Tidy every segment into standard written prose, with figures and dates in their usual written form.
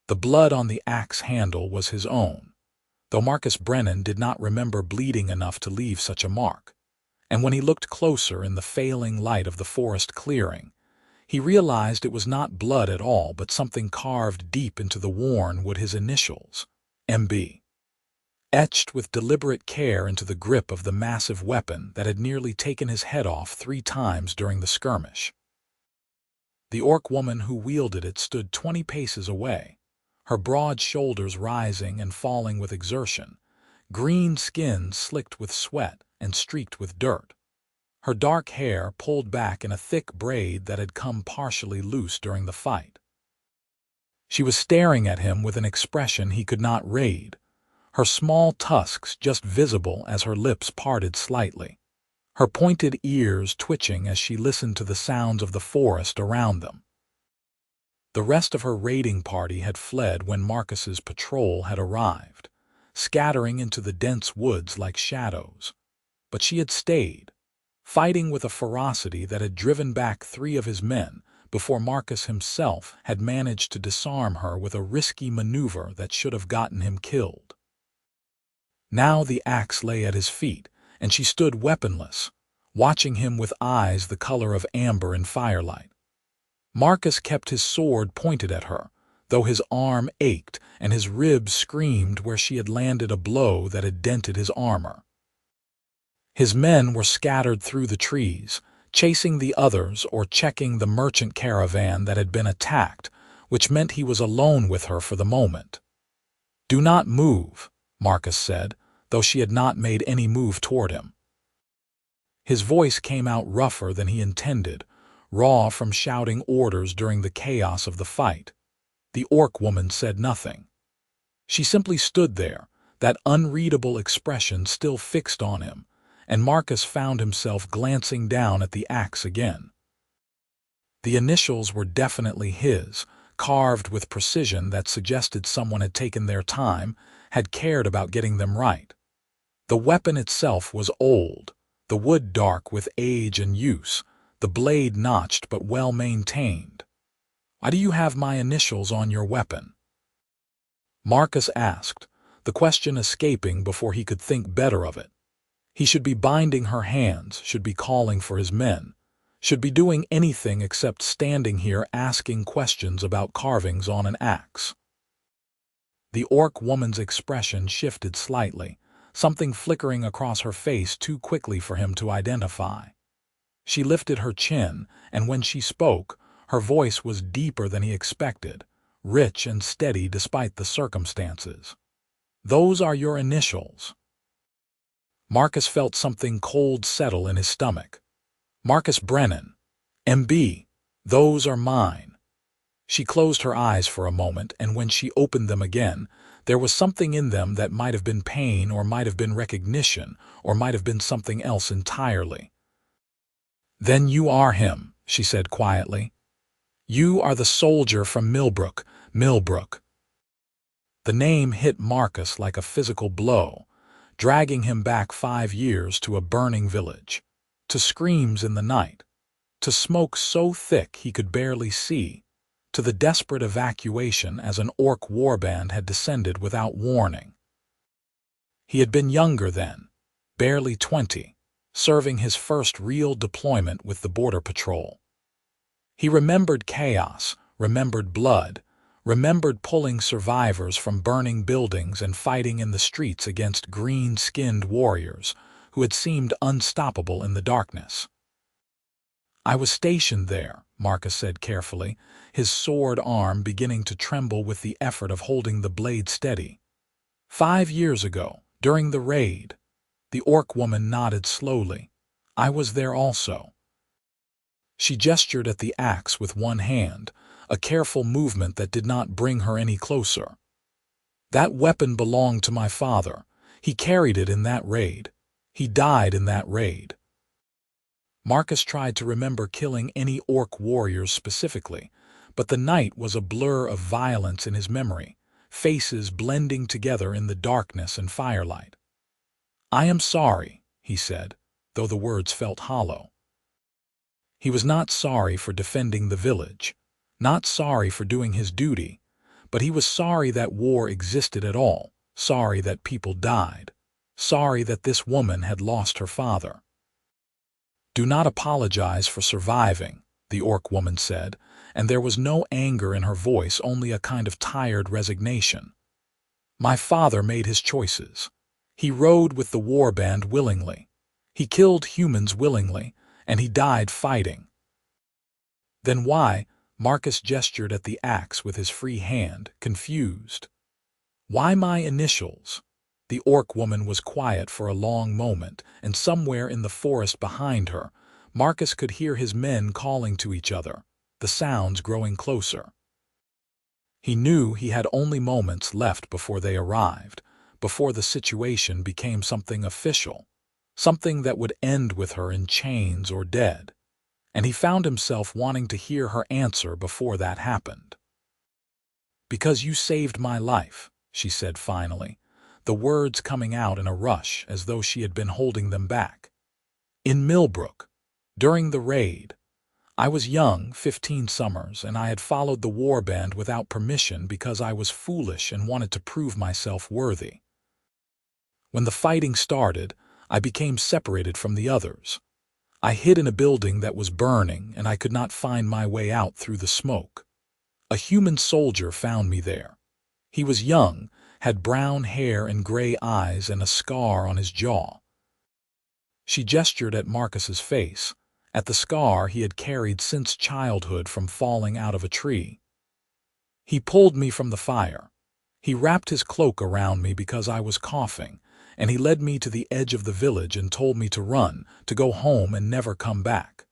The blood on the axe handle was his own, though Marcus Brennan did not remember bleeding enough to leave such a mark. And when he looked closer in the failing light of the forest clearing, he realized it was not blood at all, but something carved deep into the worn wood, his initials, MB, etched with deliberate care into the grip of the massive weapon that had nearly taken his head off 3 times during the skirmish. The orc woman who wielded it stood 20 paces away, her broad shoulders rising and falling with exertion, green skin slicked with sweat and streaked with dirt, her dark hair pulled back in a thick braid that had come partially loose during the fight. She was staring at him with an expression he could not read, her small tusks just visible as her lips parted slightly, her pointed ears twitching as she listened to the sounds of the forest around them. The rest of her raiding party had fled when Marcus's patrol had arrived, scattering into the dense woods like shadows. But she had stayed, fighting with a ferocity that had driven back 3 of his men before Marcus himself had managed to disarm her with a risky maneuver that should have gotten him killed. Now the axe lay at his feet, and she stood weaponless, watching him with eyes the color of amber in firelight. Marcus kept his sword pointed at her, though his arm ached and his ribs screamed where she had landed a blow that had dented his armor. His men were scattered through the trees, chasing the others or checking the merchant caravan that had been attacked, which meant he was alone with her for the moment. "Do not move," Marcus said, though she had not made any move toward him. His voice came out rougher than he intended, raw from shouting orders during the chaos of the fight. The orc woman said nothing. She simply stood there, that unreadable expression still fixed on him, and Marcus found himself glancing down at the axe again. The initials were definitely his, carved with precision that suggested someone had taken their time, had cared about getting them right. The weapon itself was old, the wood dark with age and use, the blade notched but well maintained. "Why do you have my initials on your weapon?" Marcus asked, the question escaping before he could think better of it. He should be binding her hands, should be calling for his men, should be doing anything except standing here asking questions about carvings on an axe. The orc woman's expression shifted slightly, something flickering across her face too quickly for him to identify. She lifted her chin, and when she spoke, her voice was deeper than he expected, rich and steady despite the circumstances. "Those are your initials." Marcus felt something cold settle in his stomach. "Marcus Brennan, MB, those are mine." She closed her eyes for a moment, and when she opened them again, there was something in them that might have been pain or might have been recognition or might have been something else entirely. "Then you are him," she said quietly. "You are the soldier from Millbrook, Millbrook." The name hit Marcus like a physical blow, dragging him back 5 years to a burning village, to screams in the night, to smoke so thick he could barely see, to the desperate evacuation as an orc warband had descended without warning. He had been younger then, barely 20, serving his first real deployment with the Border Patrol. He remembered chaos, remembered blood, remembered pulling survivors from burning buildings and fighting in the streets against green-skinned warriors who had seemed unstoppable in the darkness. "I was stationed there," Marcus said carefully, his sword arm beginning to tremble with the effort of holding the blade steady. 5 years ago, during the raid." The orc woman nodded slowly. "I was there also." She gestured at the axe with one hand, a careful movement that did not bring her any closer. "That weapon belonged to my father. He carried it in that raid. He died in that raid." Marcus tried to remember killing any orc warriors specifically, but the night was a blur of violence in his memory, faces blending together in the darkness and firelight. "I am sorry," he said, though the words felt hollow. He was not sorry for defending the village, not sorry for doing his duty, but he was sorry that war existed at all, sorry that people died, sorry that this woman had lost her father. "Do not apologize for surviving," the orc woman said, and there was no anger in her voice, only a kind of tired resignation. "My father made his choices. He rode with the war band willingly. He killed humans willingly, and he died fighting." "Then why?" Marcus gestured at the axe with his free hand, confused. "Why my initials?" The orc woman was quiet for a long moment, and somewhere in the forest behind her, Marcus could hear his men calling to each other, the sounds growing closer. He knew he had only moments left before they arrived, before the situation became something official, something that would end with her in chains or dead, and he found himself wanting to hear her answer before that happened. "Because you saved my life," she said finally, the words coming out in a rush as though she had been holding them back. "In Millbrook, during the raid. I was young, 15 summers, and I had followed the war band without permission because I was foolish and wanted to prove myself worthy. When the fighting started, I became separated from the others. I hid in a building that was burning, and I could not find my way out through the smoke. A human soldier found me there. He was young, had brown hair and gray eyes and a scar on his jaw." She gestured at Marcus's face, at the scar he had carried since childhood from falling out of a tree. "He pulled me from the fire. He wrapped his cloak around me because I was coughing, and he led me to the edge of the village and told me to run, to go home and never come back.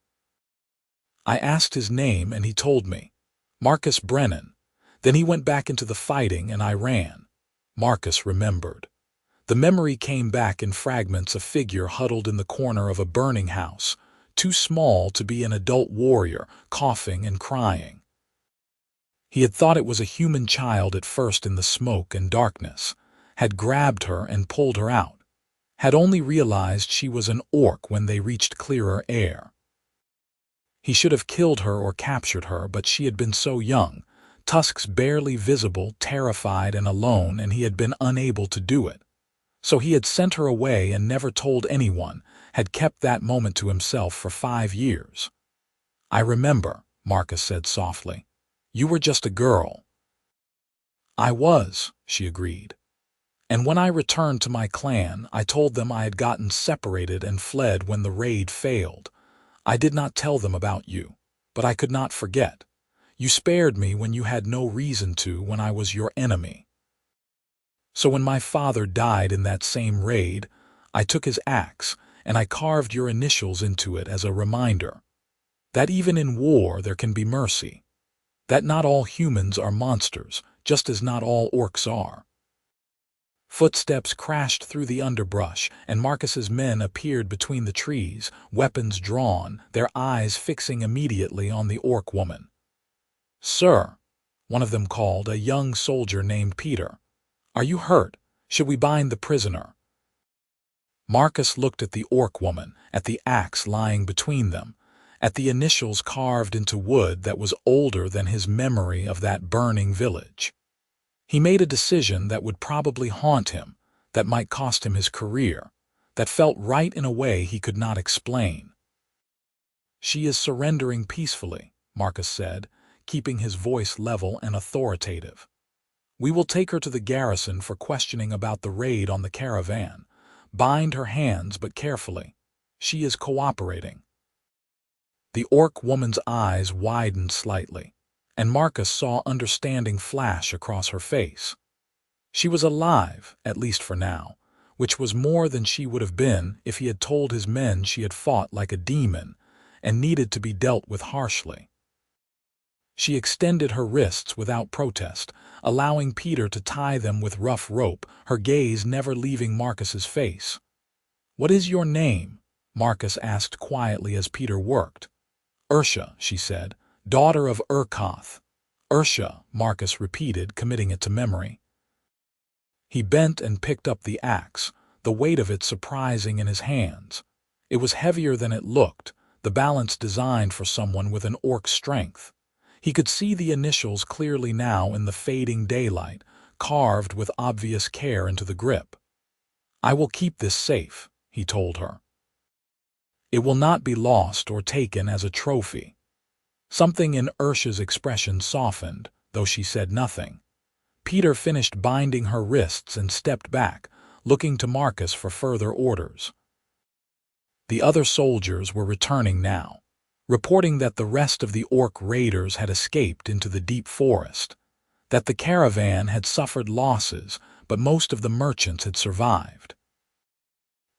I asked his name and he told me, Marcus Brennan. Then he went back into the fighting and I ran." Marcus remembered. The memory came back in fragments, a figure huddled in the corner of a burning house, too small to be an adult warrior, coughing and crying. He had thought it was a human child at first in the smoke and darkness, had grabbed her and pulled her out, had only realized she was an orc when they reached clearer air. He should have killed her or captured her, but she had been so young, tusks barely visible, terrified and alone, and he had been unable to do it. So he had sent her away and never told anyone, had kept that moment to himself for 5 years. "I remember," Marcus said softly. "You were just a girl." "I was," she agreed. "And when I returned to my clan, I told them I had gotten separated and fled when the raid failed. I did not tell them about you, but I could not forget. You spared me when you had no reason to, when I was your enemy. So when my father died in that same raid, I took his axe and I carved your initials into it as a reminder that even in war there can be mercy, that not all humans are monsters, just as not all orcs are." Footsteps crashed through the underbrush, and Marcus's men appeared between the trees, weapons drawn, their eyes fixing immediately on the orc woman. "Sir," one of them called, a young soldier named Peter. "Are you hurt? Should we bind the prisoner?" Marcus looked at the orc woman, at the axe lying between them, at the initials carved into wood that was older than his memory of that burning village. He made a decision that would probably haunt him, that might cost him his career, that felt right in a way he could not explain. "She is surrendering peacefully," Marcus said, keeping his voice level and authoritative. "We will take her to the garrison for questioning about the raid on the caravan. Bind her hands, but carefully. She is cooperating." The orc woman's eyes widened slightly, and Marcus saw understanding flash across her face. She was alive, at least for now, which was more than she would have been if he had told his men she had fought like a demon and needed to be dealt with harshly. She extended her wrists without protest, allowing Peter to tie them with rough rope, her gaze never leaving Marcus's face. "What is your name?" Marcus asked quietly as Peter worked. "Ursha," she said, "daughter of Urkoth." "Ursha," Marcus repeated, committing it to memory. He bent and picked up the axe, the weight of it surprising in his hands. It was heavier than it looked, the balance designed for someone with an orc's strength. He could see the initials clearly now in the fading daylight, carved with obvious care into the grip. "I will keep this safe," he told her. "It will not be lost or taken as a trophy." Something in Ursha's expression softened, though she said nothing. Peter finished binding her wrists and stepped back, looking to Marcus for further orders. The other soldiers were returning now, reporting that the rest of the orc raiders had escaped into the deep forest, that the caravan had suffered losses, but most of the merchants had survived.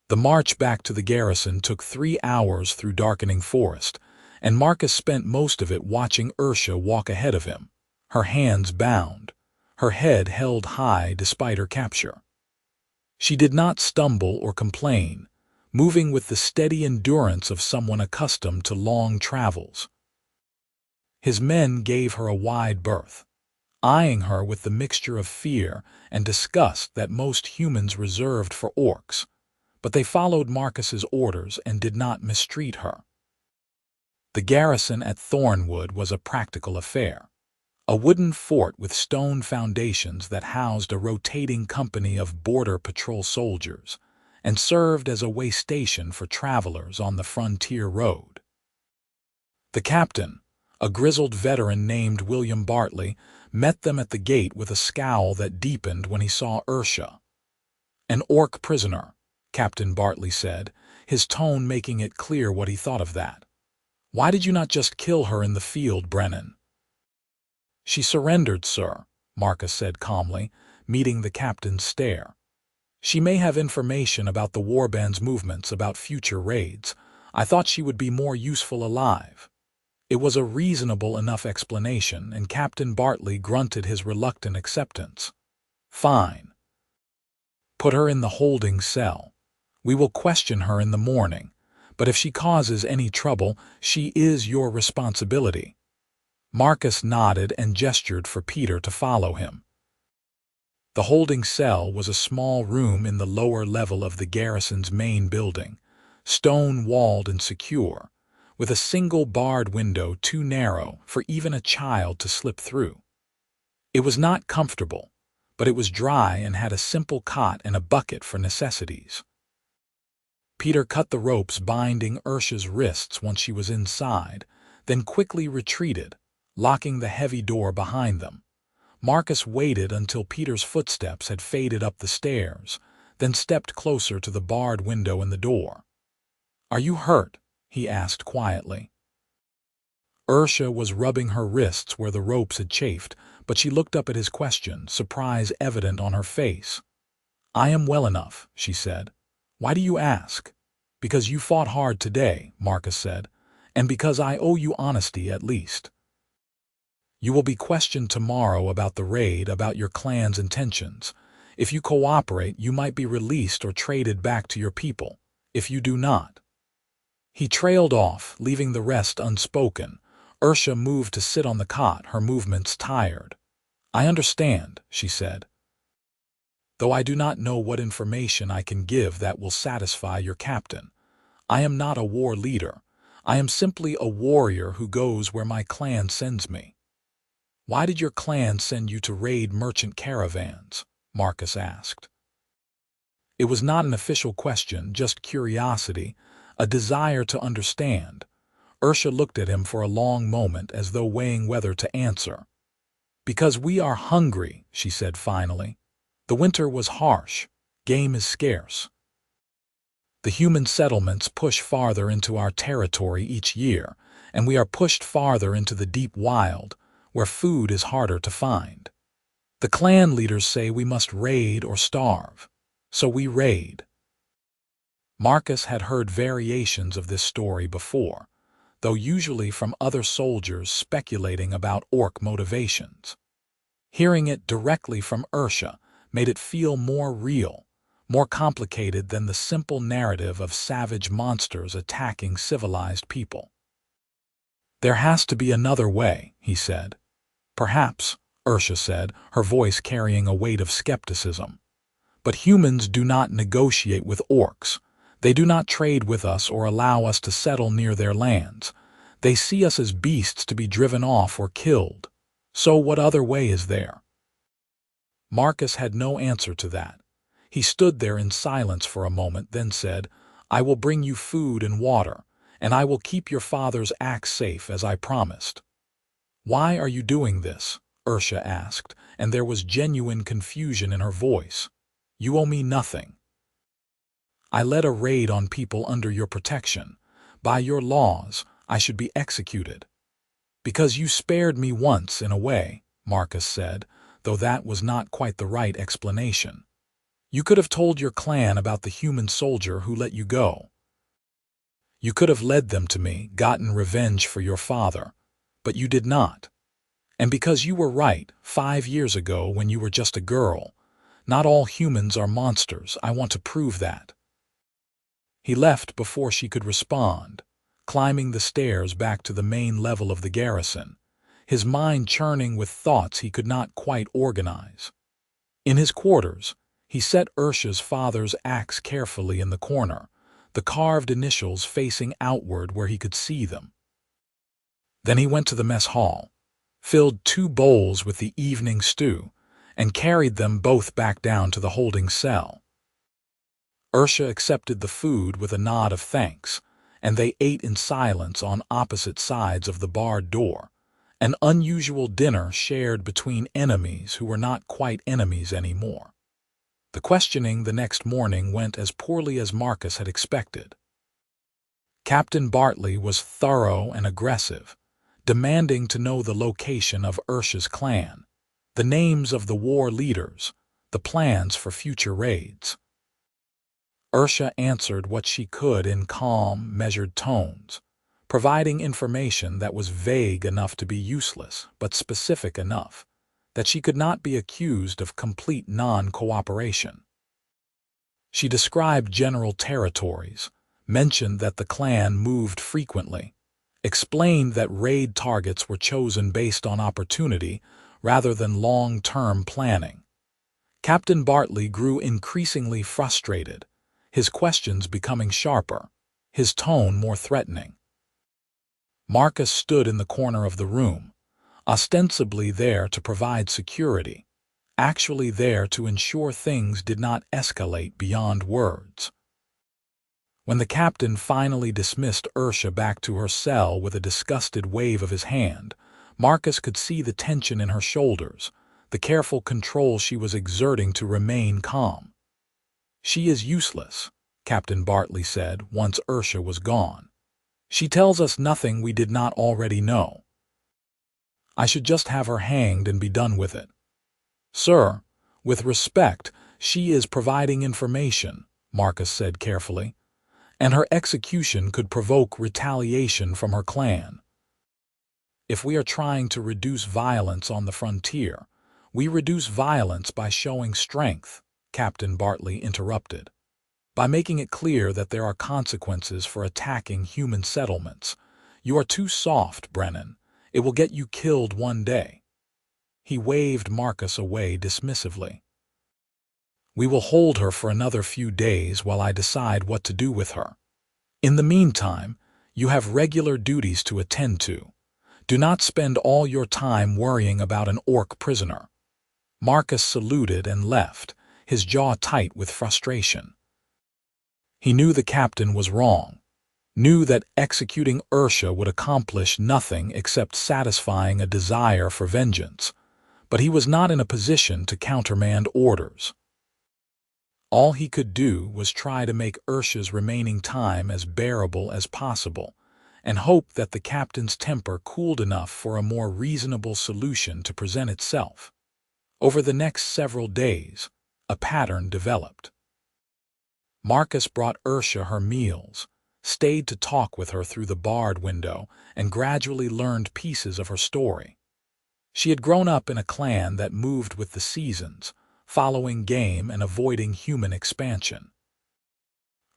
The march back to the garrison took 3 hours through darkening forest, and Marcus spent most of it watching Ursha walk ahead of him, her hands bound, her head held high despite her capture. She did not stumble or complain, moving with the steady endurance of someone accustomed to long travels. His men gave her a wide berth, eyeing her with the mixture of fear and disgust that most humans reserved for orcs, but they followed Marcus's orders and did not mistreat her. The garrison at Thornwood was a practical affair, a wooden fort with stone foundations that housed a rotating company of border patrol soldiers and served as a way station for travelers on the frontier road. The captain, a grizzled veteran named William Bartley, met them at the gate with a scowl that deepened when he saw Ursha. "An orc prisoner," Captain Bartley said, his tone making it clear what he thought of that. "Why did you not just kill her in the field, Brennan?" "She surrendered, sir," Marcus said calmly, meeting the captain's stare. "She may have information about the warband's movements about future raids. I thought she would be more useful alive." It was a reasonable enough explanation, and Captain Bartley grunted his reluctant acceptance. "Fine. Put her in the holding cell. We will question her in the morning, but if she causes any trouble, she is your responsibility." Marcus nodded and gestured for Peter to follow him. The holding cell was a small room in the lower level of the garrison's main building, stone-walled and secure, with a single barred window too narrow for even a child to slip through. It was not comfortable, but it was dry and had a simple cot and a bucket for necessities. Peter cut the ropes binding Ursha's wrists once she was inside, then quickly retreated, locking the heavy door behind them. Marcus waited until Peter's footsteps had faded up the stairs, then stepped closer to the barred window in the door. "Are you hurt?" he asked quietly. Ursha was rubbing her wrists where the ropes had chafed, but she looked up at his question, surprise evident on her face. "I am well enough," she said. "Why do you ask?" "Because you fought hard today," Marcus said, "and because I owe you honesty at least. You will be questioned tomorrow about the raid, about your clan's intentions. If you cooperate, you might be released or traded back to your people. If you do not—" He trailed off, leaving the rest unspoken. Ursha moved to sit on the cot, her movements tired. "I understand," she said, "though I do not know what information I can give that will satisfy your captain. I am not a war leader. I am simply a warrior who goes where my clan sends me." "Why did your clan send you to raid merchant caravans?" Marcus asked. It was not an official question, just curiosity, a desire to understand. Ursha looked at him for a long moment as though weighing whether to answer. "Because we are hungry," she said finally. "The winter was harsh. Game is scarce. The human settlements push farther into our territory each year, and we are pushed farther into the deep wild, where food is harder to find. The clan leaders say we must raid or starve, so we raid." Marcus had heard variations of this story before, though usually from other soldiers speculating about orc motivations. Hearing it directly from Ursha made it feel more real, more complicated than the simple narrative of savage monsters attacking civilized people. "There has to be another way," he said. "Perhaps," Ursha said, her voice carrying a weight of skepticism. "But humans do not negotiate with orcs. They do not trade with us or allow us to settle near their lands. They see us as beasts to be driven off or killed. So what other way is there? Marcus had no answer to that. He stood there in silence for a moment, then said, "I will bring you food and water, and I will keep your father's axe safe as I promised." "Why are you doing this?" Ursha asked, and there was genuine confusion in her voice. "You owe me nothing." "I led a raid on people under your protection. By your laws, I should be executed." "Because you spared me once, in a way," Marcus said, though that was not quite the right explanation. "You could have told your clan about the human soldier who let you go. You could have led them to me, gotten revenge for your father. But you did not. And because you were right 5 years ago when you were just a girl, not all humans are monsters. I want to prove that." He left before she could respond, climbing the stairs back to the main level of the garrison, his mind churning with thoughts he could not quite organize. In his quarters, he set Ursha's father's axe carefully in the corner, the carved initials facing outward where he could see them. Then he went to the mess hall, filled 2 bowls with the evening stew, and carried them both back down to the holding cell. Ursha accepted the food with a nod of thanks, and they ate in silence on opposite sides of the barred door, an unusual dinner shared between enemies who were not quite enemies anymore. The questioning the next morning went as poorly as Marcus had expected. Captain Bartley was thorough and aggressive, demanding to know the location of Ursha's clan, the names of the war leaders, the plans for future raids. Ursha answered what she could in calm, measured tones, providing information that was vague enough to be useless, but specific enough that she could not be accused of complete non-cooperation. She described general territories, mentioned that the clan moved frequently, explained that raid targets were chosen based on opportunity rather than long-term planning. Captain Bartley grew increasingly frustrated, his questions becoming sharper, his tone more threatening. Marcus stood in the corner of the room, ostensibly there to provide security, actually there to ensure things did not escalate beyond words. When the captain finally dismissed Ursha back to her cell with a disgusted wave of his hand, Marcus could see the tension in her shoulders, the careful control she was exerting to remain calm. "She is useless," Captain Bartley said once Ursha was gone. "She tells us nothing we did not already know. I should just have her hanged and be done with it." "Sir, with respect, she is providing information," Marcus said carefully, "and her execution could provoke retaliation from her clan. If we are trying to reduce violence on the frontier, we reduce violence by showing strength," Captain Bartley interrupted. "By making it clear that there are consequences for attacking human settlements. You are too soft, Brennan. It will get you killed one day." He waved Marcus away dismissively. "We will hold her for another few days while I decide what to do with her. In the meantime, you have regular duties to attend to. Do not spend all your time worrying about an orc prisoner." Marcus saluted and left, his jaw tight with frustration. He knew the captain was wrong, knew that executing Ursha would accomplish nothing except satisfying a desire for vengeance, but he was not in a position to countermand orders. All he could do was try to make Ursha's remaining time as bearable as possible, and hope that the captain's temper cooled enough for a more reasonable solution to present itself. Over the next several days, a pattern developed. Marcus brought Ursha her meals, stayed to talk with her through the barred window, and gradually learned pieces of her story. She had grown up in a clan that moved with the seasons, following game and avoiding human expansion.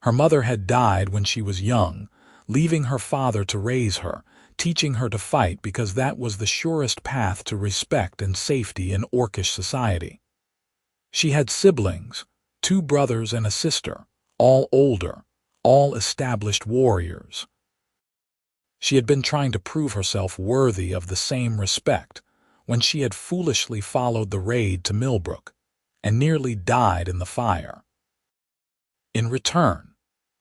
Her mother had died when she was young, leaving her father to raise her, teaching her to fight because that was the surest path to respect and safety in orcish society. She had siblings, 2 brothers and a sister, all older, all established warriors. She had been trying to prove herself worthy of the same respect when she had foolishly followed the raid to Millbrook and nearly died in the fire. In return,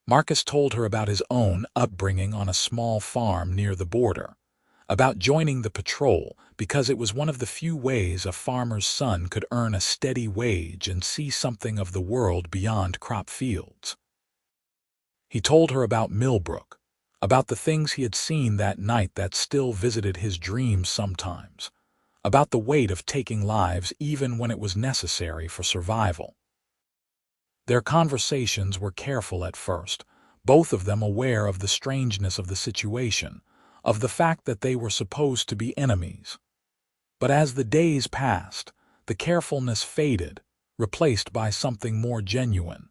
Marcus told her about his own upbringing on a small farm near the border, about joining the patrol because it was one of the few ways a farmer's son could earn a steady wage and see something of the world beyond crop fields. He told her about Millbrook, about the things he had seen that night that still visited his dreams sometimes, about the weight of taking lives even when it was necessary for survival. Their conversations were careful at first, both of them aware of the strangeness of the situation, of the fact that they were supposed to be enemies. But as the days passed, the carefulness faded, replaced by something more genuine.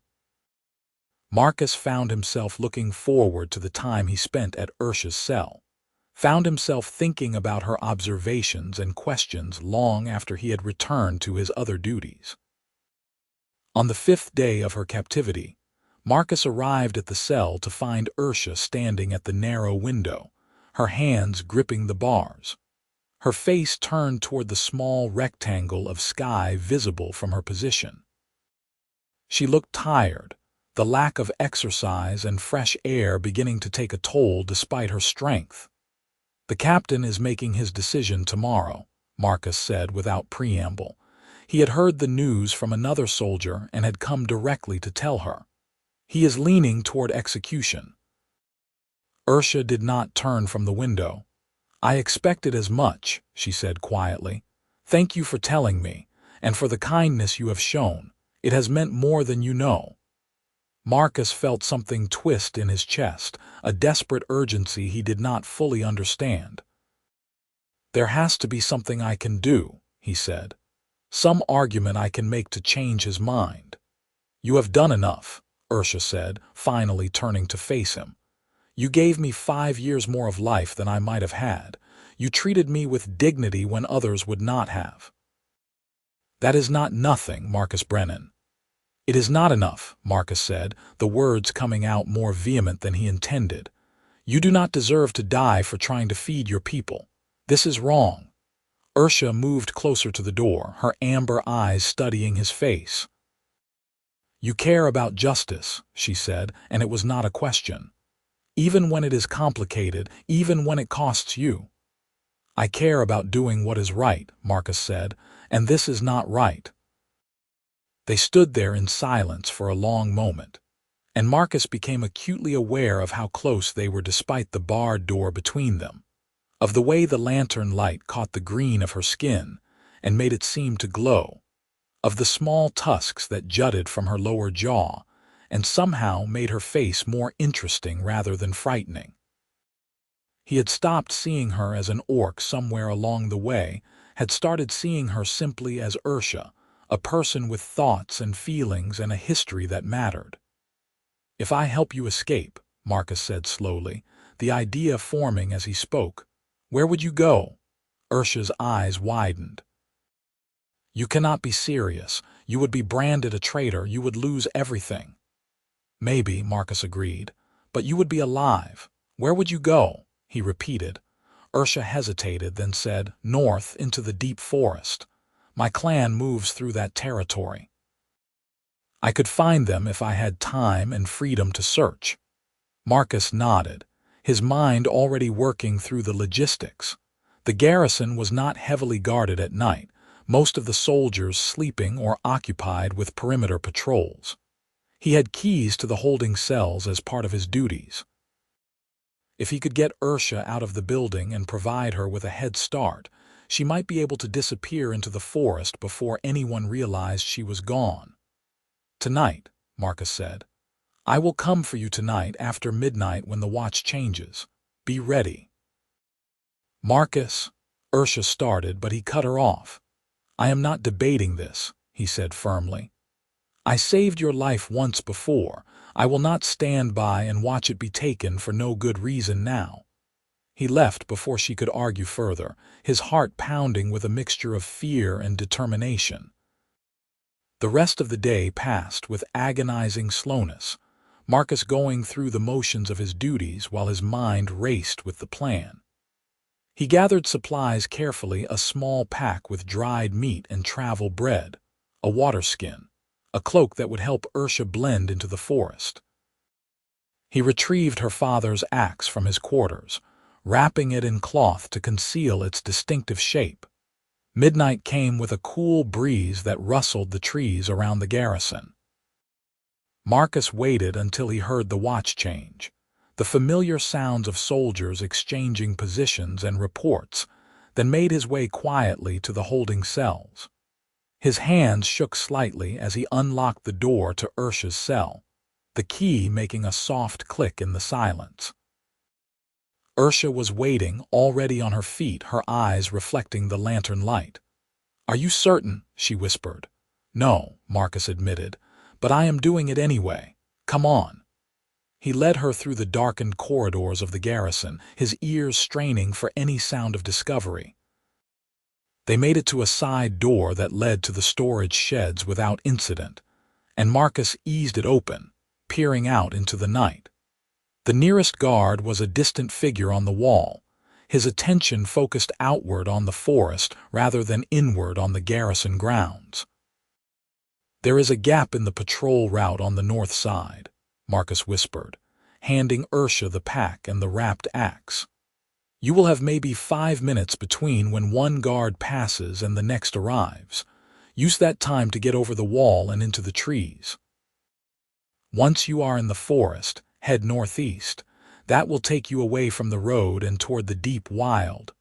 Marcus found himself looking forward to the time he spent at Ursha's cell, found himself thinking about her observations and questions long after he had returned to his other duties. On the 5th day of her captivity, Marcus arrived at the cell to find Ursha standing at the narrow window, her hands gripping the bars, her face turned toward the small rectangle of sky visible from her position. She looked tired, the lack of exercise and fresh air beginning to take a toll despite her strength. "The captain is making his decision tomorrow," Marcus said without preamble. He had heard the news from another soldier and had come directly to tell her. "He is leaning toward execution." Ursha did not turn from the window. "I expected as much," she said quietly. "Thank you for telling me, and for the kindness you have shown. It has meant more than you know." Marcus felt something twist in his chest, a desperate urgency he did not fully understand. "There has to be something I can do," he said. "Some argument I can make to change his mind." "You have done enough," Ursha said, finally turning to face him. "You gave me 5 years more of life than I might have had. You treated me with dignity when others would not have." "That is not nothing, Marcus Brennan." "It is not enough," Marcus said, the words coming out more vehement than he intended. "You do not deserve to die for trying to feed your people. This is wrong." Ursha moved closer to the door, her amber eyes studying his face. "You care about justice," she said, and it was not a question. "Even when it is complicated, even when it costs you." "I care about doing what is right," Marcus said, "and this is not right." They stood there in silence for a long moment, and Marcus became acutely aware of how close they were despite the barred door between them, of the way the lantern light caught the green of her skin and made it seem to glow, of the small tusks that jutted from her lower jaw and somehow made her face more interesting rather than frightening. He had stopped seeing her as an orc somewhere along the way, had started seeing her simply as Ursha, a person with thoughts and feelings and a history that mattered. "If I help you escape," Marcus said slowly, the idea forming as he spoke, "where would you go?" Ursha's eyes widened. "You cannot be serious. You would be branded a traitor. You would lose everything." "Maybe," Marcus agreed, "but you would be alive. Where would you go?" he repeated. Ursha hesitated, then said, "North into the deep forest. My clan moves through that territory. I could find them if I had time and freedom to search." Marcus nodded, his mind already working through the logistics. The garrison was not heavily guarded at night, most of the soldiers sleeping or occupied with perimeter patrols. He had keys to the holding cells as part of his duties. If he could get Ursha out of the building and provide her with a head start, she might be able to disappear into the forest before anyone realized she was gone. "Tonight," Marcus said. "I will come for you tonight after midnight when the watch changes. Be ready." "Marcus," Ursha started, but he cut her off. "I am not debating this," he said firmly. "I saved your life once before. I will not stand by and watch it be taken for no good reason now." He left before she could argue further, his heart pounding with a mixture of fear and determination. The rest of the day passed with agonizing slowness. Marcus going through the motions of his duties while his mind raced with the plan. He gathered supplies carefully, a small pack with dried meat and travel bread, a water skin, a cloak that would help Ursula blend into the forest. He retrieved her father's axe from his quarters, wrapping it in cloth to conceal its distinctive shape. Midnight came with a cool breeze that rustled the trees around the garrison. Marcus waited until he heard the watch change, the familiar sounds of soldiers exchanging positions and reports, then made his way quietly to the holding cells. His hands shook slightly as he unlocked the door to Ursula's cell, the key making a soft click in the silence. Ursula was waiting, already on her feet, her eyes reflecting the lantern light. "Are you certain?" she whispered. "No," Marcus admitted, "but I am doing it anyway. Come on." He led her through the darkened corridors of the garrison, his ears straining for any sound of discovery. They made it to a side door that led to the storage sheds without incident, and Marcus eased it open, peering out into the night. The nearest guard was a distant figure on the wall, his attention focused outward on the forest rather than inward on the garrison grounds. "There is a gap in the patrol route on the north side," Marcus whispered, handing Ursula the pack and the wrapped axe. "You will have maybe 5 minutes between when one guard passes and the next arrives. Use that time to get over the wall and into the trees. Once you are in the forest, head northeast. That will take you away from the road and toward the deep wild."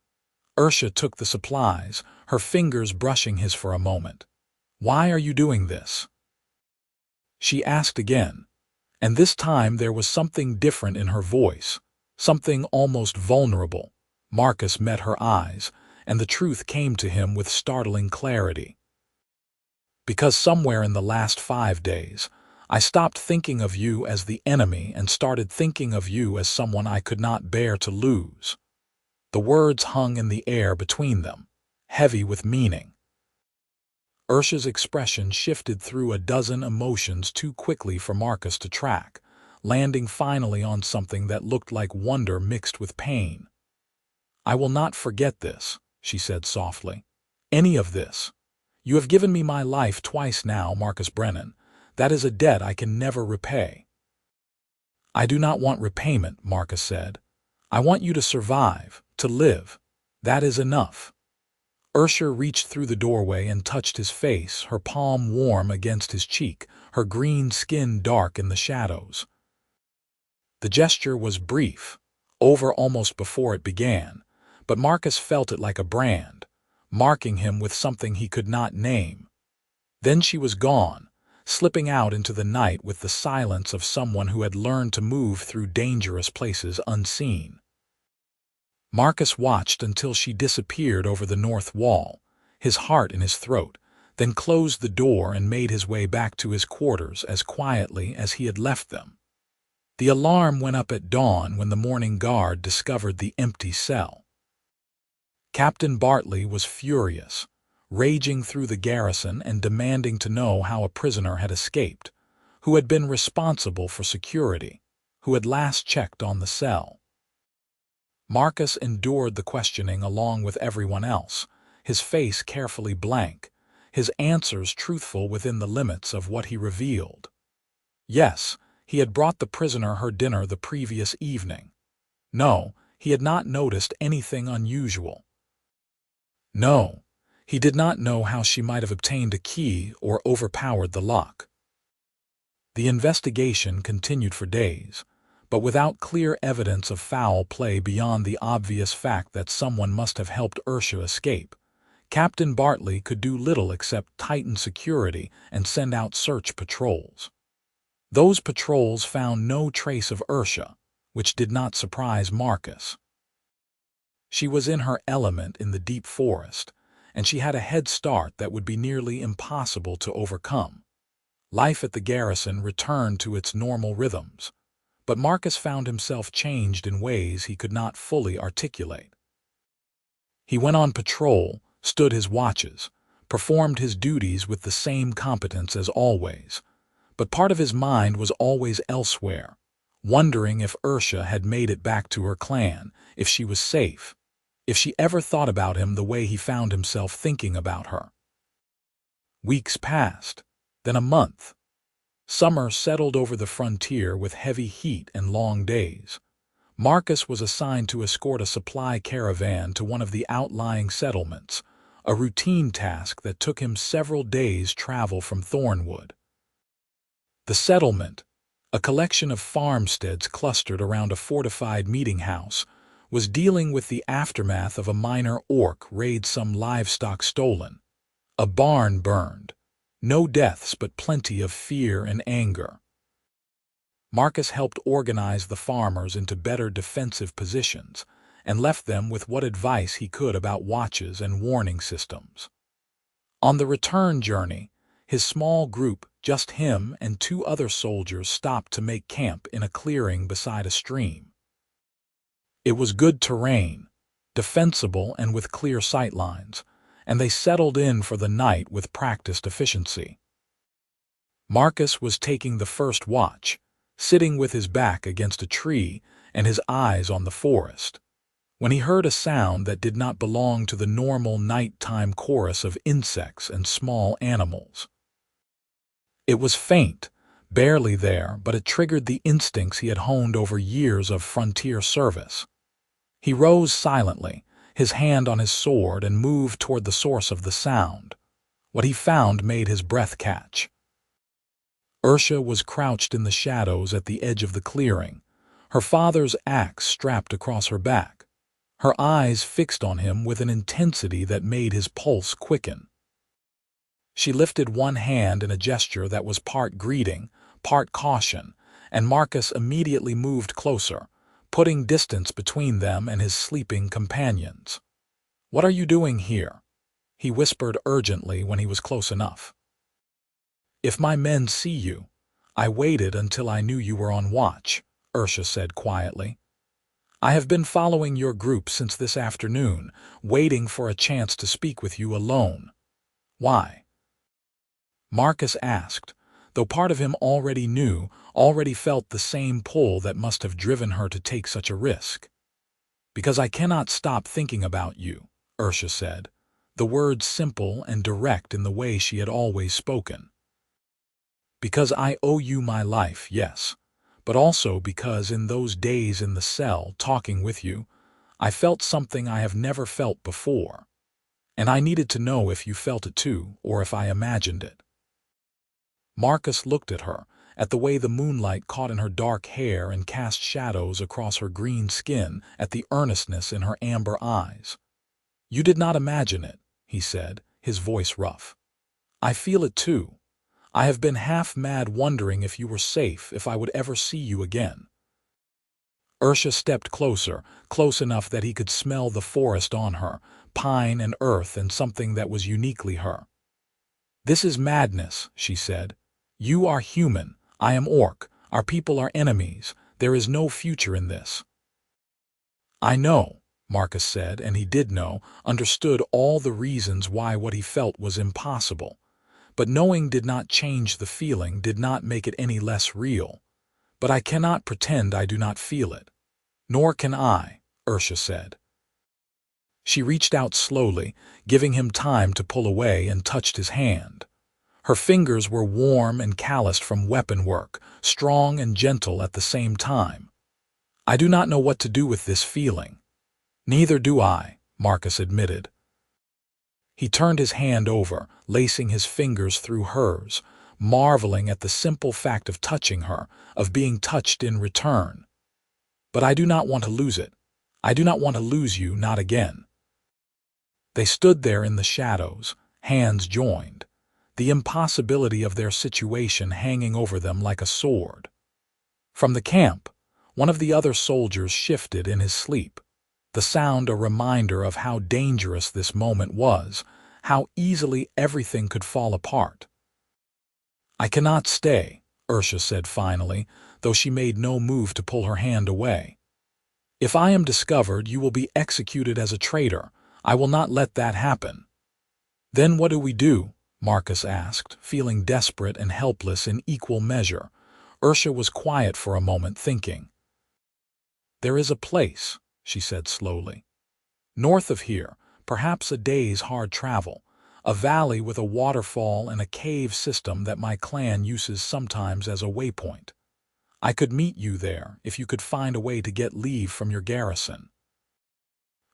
Ursula took the supplies, her fingers brushing his for a moment. "Why are you doing this?" she asked again, and this time there was something different in her voice, something almost vulnerable. Marcus met her eyes, and the truth came to him with startling clarity. "Because somewhere in the last 5 days, I stopped thinking of you as the enemy and started thinking of you as someone I could not bear to lose." The words hung in the air between them, heavy with meaning. Ursula's expression shifted through a dozen emotions too quickly for Marcus to track, landing finally on something that looked like wonder mixed with pain. "I will not forget this," she said softly. "Any of this. You have given me my life twice now, Marcus Brennan. That is a debt I can never repay." "I do not want repayment," Marcus said. "I want you to survive, to live. That is enough." Ursula reached through the doorway and touched his face, her palm warm against his cheek, her green skin dark in the shadows. The gesture was brief, over almost before it began, but Marcus felt it like a brand, marking him with something he could not name. Then she was gone, slipping out into the night with the silence of someone who had learned to move through dangerous places unseen. Marcus watched until she disappeared over the north wall, his heart in his throat, then closed the door and made his way back to his quarters as quietly as he had left them. The alarm went up at dawn when the morning guard discovered the empty cell. Captain Bartley was furious, raging through the garrison and demanding to know how a prisoner had escaped, who had been responsible for security, who had last checked on the cell. Marcus endured the questioning along with everyone else, his face carefully blank, his answers truthful within the limits of what he revealed. Yes, he had brought the prisoner her dinner the previous evening. No, he had not noticed anything unusual. No, he did not know how she might have obtained a key or overpowered the lock. The investigation continued for days, but without clear evidence of foul play beyond the obvious fact that someone must have helped Ursula escape. Captain Bartley could do little except tighten security and send out search patrols. Those patrols found no trace of Ursula, which did not surprise Marcus. She was in her element in the deep forest, and she had a head start that would be nearly impossible to overcome. Life at the garrison returned to its normal rhythms, but Marcus found himself changed in ways he could not fully articulate. He went on patrol, stood his watches, performed his duties with the same competence as always, but part of his mind was always elsewhere, wondering if Ursha had made it back to her clan, if she was safe, if she ever thought about him the way he found himself thinking about her. Weeks passed, then a month. Summer settled over the frontier with heavy heat and long days. Marcus was assigned to escort a supply caravan to one of the outlying settlements, a routine task that took him several days' travel from Thornwood. The settlement, a collection of farmsteads clustered around a fortified meeting house, was dealing with the aftermath of a minor orc raid, some livestock stolen, a barn burned, no deaths but plenty of fear and anger. Marcus helped organize the farmers into better defensive positions and left them with what advice he could about watches and warning systems. On the return journey, his small group, just him and 2 other soldiers, stopped to make camp in a clearing beside a stream. It was good terrain, defensible and with clear sightlines, and they settled in for the night with practiced efficiency. Marcus was taking the first watch, sitting with his back against a tree and his eyes on the forest, when he heard a sound that did not belong to the normal nighttime chorus of insects and small animals. It was faint, barely there, but it triggered the instincts he had honed over years of frontier service. He rose silently, his hand on his sword, and moved toward the source of the sound. What he found made his breath catch. Ursha was crouched in the shadows at the edge of the clearing, her father's axe strapped across her back, her eyes fixed on him with an intensity that made his pulse quicken. She lifted one hand in a gesture that was part greeting, part caution, and Marcus immediately moved closer, putting distance between them and his sleeping companions. "What are you doing here?" he whispered urgently when he was close enough. "If my men see you, I waited until I knew you were on watch," Ursha said quietly. "I have been following your group since this afternoon, waiting for a chance to speak with you alone." "Why?" Marcus asked, though part of him already knew, already felt the same pull that must have driven her to take such a risk. "Because I cannot stop thinking about you," Ursha said, the words simple and direct in the way she had always spoken. "Because I owe you my life, yes, but also because in those days in the cell, talking with you, I felt something I have never felt before, and I needed to know if you felt it too, or if I imagined it." Marcus looked at her, at the way the moonlight caught in her dark hair and cast shadows across her green skin, at the earnestness in her amber eyes. "You did not imagine it," he said, his voice rough. "I feel it too. I have been half-mad wondering if you were safe, if I would ever see you again." Ursha stepped closer, close enough that he could smell the forest on her, pine and earth and something that was uniquely her. "This is madness," she said. "You are human, I am orc, our people are enemies, there is no future in this." "I know," Marcus said, and he did know, understood all the reasons why what he felt was impossible. But knowing did not change the feeling, did not make it any less real. "But I cannot pretend I do not feel it." "Nor can I," Ursha said. She reached out slowly, giving him time to pull away, and touched his hand. Her fingers were warm and calloused from weapon work, strong and gentle at the same time. "I do not know what to do with this feeling." "Neither do I," Marcus admitted. He turned his hand over, lacing his fingers through hers, marveling at the simple fact of touching her, of being touched in return. "But I do not want to lose it. I do not want to lose you, not again." They stood there in the shadows, hands joined, the impossibility of their situation hanging over them like a sword. From the camp, one of the other soldiers shifted in his sleep, the sound a reminder of how dangerous this moment was, how easily everything could fall apart. "I cannot stay," Ursha said finally, though she made no move to pull her hand away. "If I am discovered, you will be executed as a traitor. I will not let that happen." "Then what do we do?" Marcus asked, feeling desperate and helpless in equal measure. Ursula was quiet for a moment, thinking. "There is a place," she said slowly. "North of here, perhaps a day's hard travel, a valley with a waterfall and a cave system that my clan uses sometimes as a waypoint. I could meet you there if you could find a way to get leave from your garrison.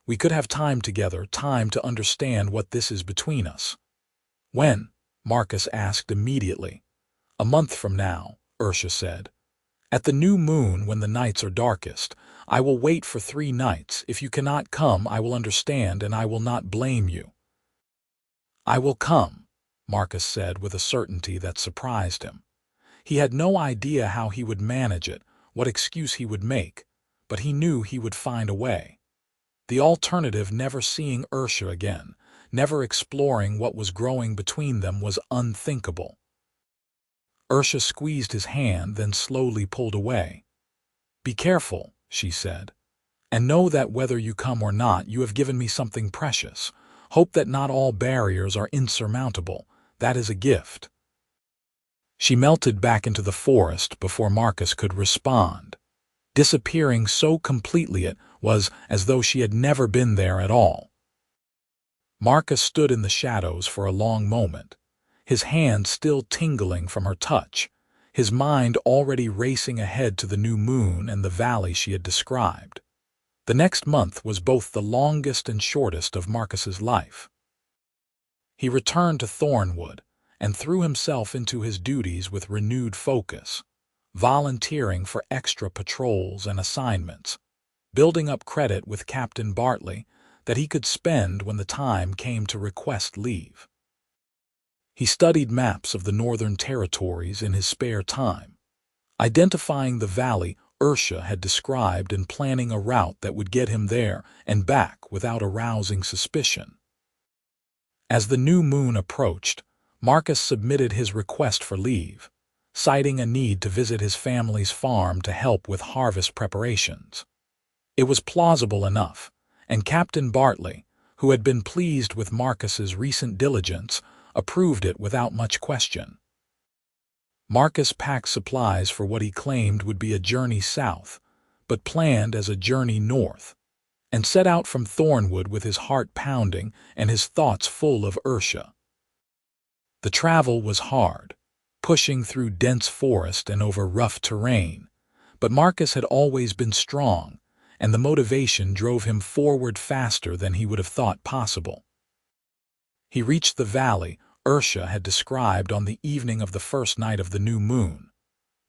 We could have time together, time to understand what this is between us." "When?" Marcus asked immediately. "A month from now," Ursula said. "At the new moon when the nights are darkest. I will wait for 3 nights. If you cannot come, I will understand and I will not blame you." "I will come," Marcus said with a certainty that surprised him. He had no idea how he would manage it, what excuse he would make, but he knew he would find a way. The alternative, never seeing Ursula again, never exploring what was growing between them, was unthinkable. Ursula squeezed his hand, then slowly pulled away. "Be careful," she said, "and know that whether you come or not, you have given me something precious. Hope that not all barriers are insurmountable. That is a gift." She melted back into the forest before Marcus could respond, disappearing so completely it was as though she had never been there at all. Marcus stood in the shadows for a long moment, his hand still tingling from her touch, his mind already racing ahead to the new moon and the valley she had described. The next month was both the longest and shortest of Marcus's life. He returned to Thornwood and threw himself into his duties with renewed focus, volunteering for extra patrols and assignments, building up credit with Captain Bartley that he could spend when the time came to request leave. He studied maps of the Northern Territories in his spare time, identifying the valley Ursula had described and planning a route that would get him there and back without arousing suspicion. As the new moon approached, Marcus submitted his request for leave, citing a need to visit his family's farm to help with harvest preparations. It was plausible enough, and Captain Bartley, who had been pleased with Marcus's recent diligence, approved it without much question. Marcus packed supplies for what he claimed would be a journey south, but planned as a journey north, and set out from Thornwood with his heart pounding and his thoughts full of Ursula. The travel was hard, pushing through dense forest and over rough terrain, but Marcus had always been strong, and the motivation drove him forward faster than he would have thought possible. He reached the valley Ursula had described on the evening of the first night of the new moon,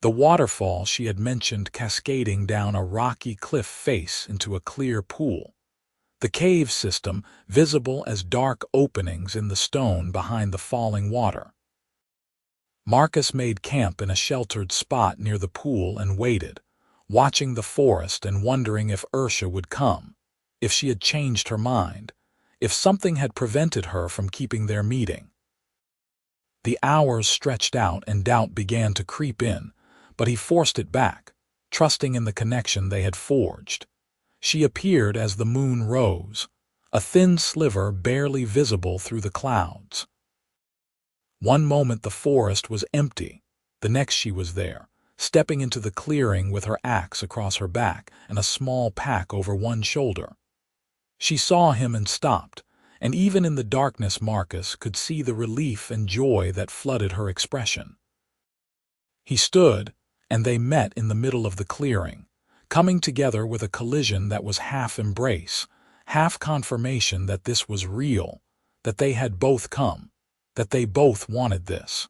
the waterfall she had mentioned cascading down a rocky cliff face into a clear pool, the cave system visible as dark openings in the stone behind the falling water. Marcus made camp in a sheltered spot near the pool and waited, watching the forest and wondering if Ursula would come, if she had changed her mind, if something had prevented her from keeping their meeting. The hours stretched out and doubt began to creep in, but he forced it back, trusting in the connection they had forged. She appeared as the moon rose, a thin sliver barely visible through the clouds. One moment the forest was empty, the next she was there, stepping into the clearing with her axe across her back and a small pack over one shoulder. She saw him and stopped, and even in the darkness Marcus could see the relief and joy that flooded her expression. He stood, and they met in the middle of the clearing, coming together with a collision that was half embrace, half confirmation that this was real, that they had both come, that they both wanted this.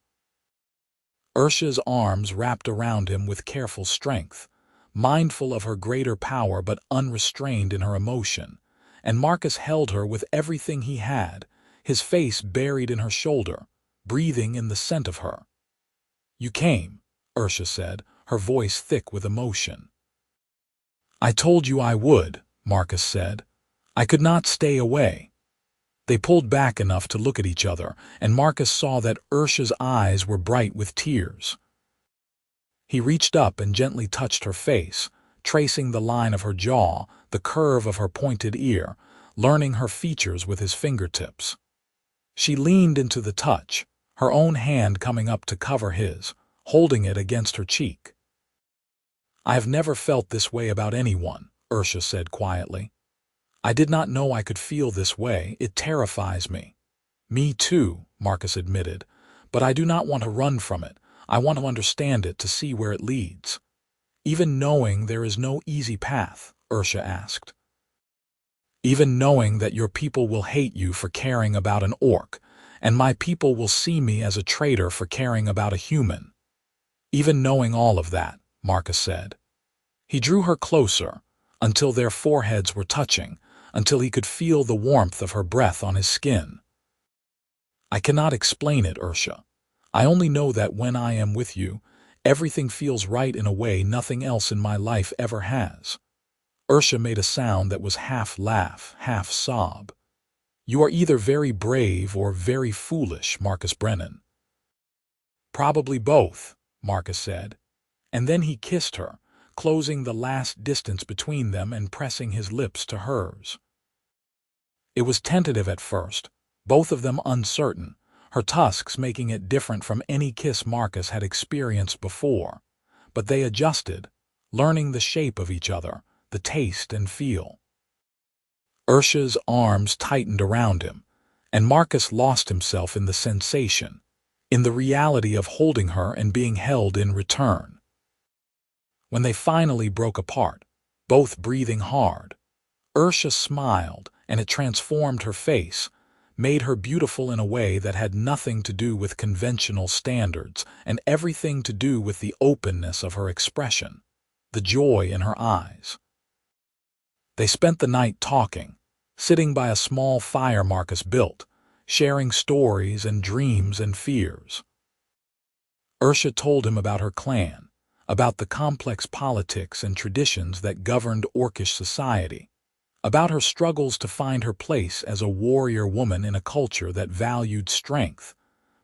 Ursula's arms wrapped around him with careful strength, mindful of her greater power but unrestrained in her emotion, and Marcus held her with everything he had, his face buried in her shoulder, breathing in the scent of her. "You came," Ursula said, her voice thick with emotion. "I told you I would," Marcus said. "I could not stay away." They pulled back enough to look at each other, and Marcus saw that Ursula's eyes were bright with tears. He reached up and gently touched her face, tracing the line of her jaw, the curve of her pointed ear, learning her features with his fingertips. She leaned into the touch, her own hand coming up to cover his, holding it against her cheek. "I have never felt this way about anyone," Ursha said quietly. "I did not know I could feel this way. It terrifies me." "Me too," Marcus admitted, "but I do not want to run from it. I want to understand it, to see where it leads." "Even knowing there is no easy path?" Ursha asked. "Even knowing that your people will hate you for caring about an orc, and my people will see me as a traitor for caring about a human." "Even knowing all of that," Marcus said. He drew her closer, until their foreheads were touching, until he could feel the warmth of her breath on his skin. "I cannot explain it, Ursha. I only know that when I am with you, everything feels right in a way nothing else in my life ever has." Ursha made a sound that was half laugh, half sob. "You are either very brave or very foolish, Marcus Brennan." "Probably both," Marcus said. And then he kissed her, closing the last distance between them and pressing his lips to hers. It was tentative at first, both of them uncertain, her tusks making it different from any kiss Marcus had experienced before. But they adjusted, learning the shape of each other, the taste and feel. Ursha's arms tightened around him, and Marcus lost himself in the sensation, in the reality of holding her and being held in return. When they finally broke apart, both breathing hard, Ursha smiled, and it transformed her face, made her beautiful in a way that had nothing to do with conventional standards and everything to do with the openness of her expression, the joy in her eyes. They spent the night talking, sitting by a small fire Marcus built, sharing stories and dreams and fears. Ursha told him about her clan, about the complex politics and traditions that governed Orcish society, about her struggles to find her place as a warrior woman in a culture that valued strength,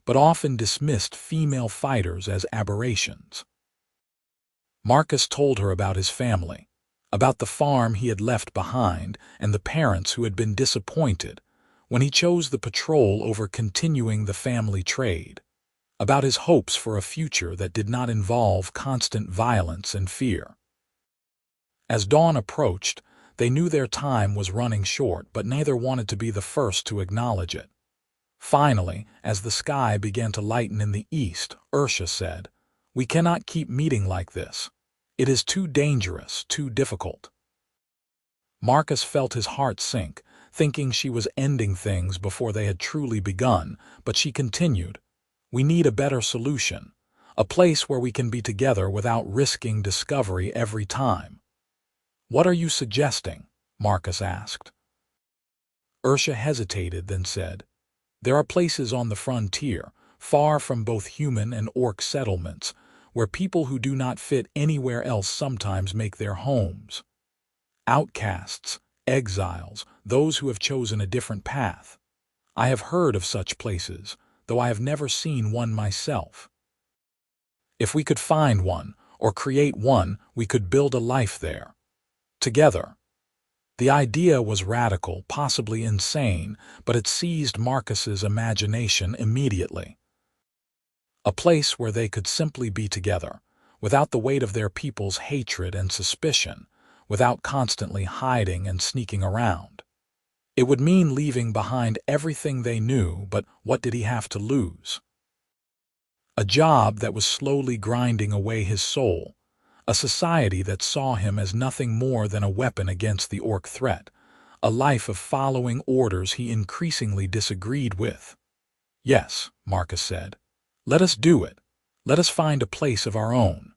but often dismissed female fighters as aberrations. Marcus told her about his family, about the farm he had left behind and the parents who had been disappointed when he chose the patrol over continuing the family trade, about his hopes for a future that did not involve constant violence and fear. As dawn approached, they knew their time was running short, but neither wanted to be the first to acknowledge it. Finally, as the sky began to lighten in the east, Ursha said, "We cannot keep meeting like this. It is too dangerous, too difficult." Marcus felt his heart sink, thinking she was ending things before they had truly begun, but she continued, "We need a better solution, a place where we can be together without risking discovery every time." "What are you suggesting?" Marcus asked. Ursha hesitated, then said, "There are places on the frontier, far from both human and orc settlements, where people who do not fit anywhere else sometimes make their homes. Outcasts, exiles, those who have chosen a different path. I have heard of such places, though I have never seen one myself. If we could find one, or create one, we could build a life there. Together." The idea was radical, possibly insane, but it seized Marcus's imagination immediately. A place where they could simply be together, without the weight of their people's hatred and suspicion, without constantly hiding and sneaking around. It would mean leaving behind everything they knew, but what did he have to lose? A job that was slowly grinding away his soul, a society that saw him as nothing more than a weapon against the orc threat, a life of following orders he increasingly disagreed with. "Yes," Marcus said. "Let us do it. Let us find a place of our own."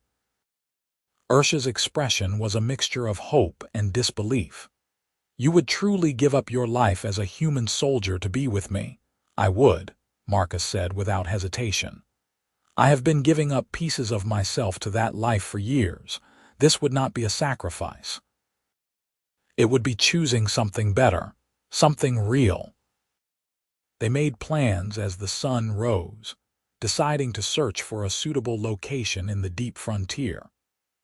Ursha's expression was a mixture of hope and disbelief. "You would truly give up your life as a human soldier to be with me?" "I would," Marcus said without hesitation. "I have been giving up pieces of myself to that life for years. This would not be a sacrifice. It would be choosing something better, something real." They made plans as the sun rose, deciding to search for a suitable location in the deep frontier,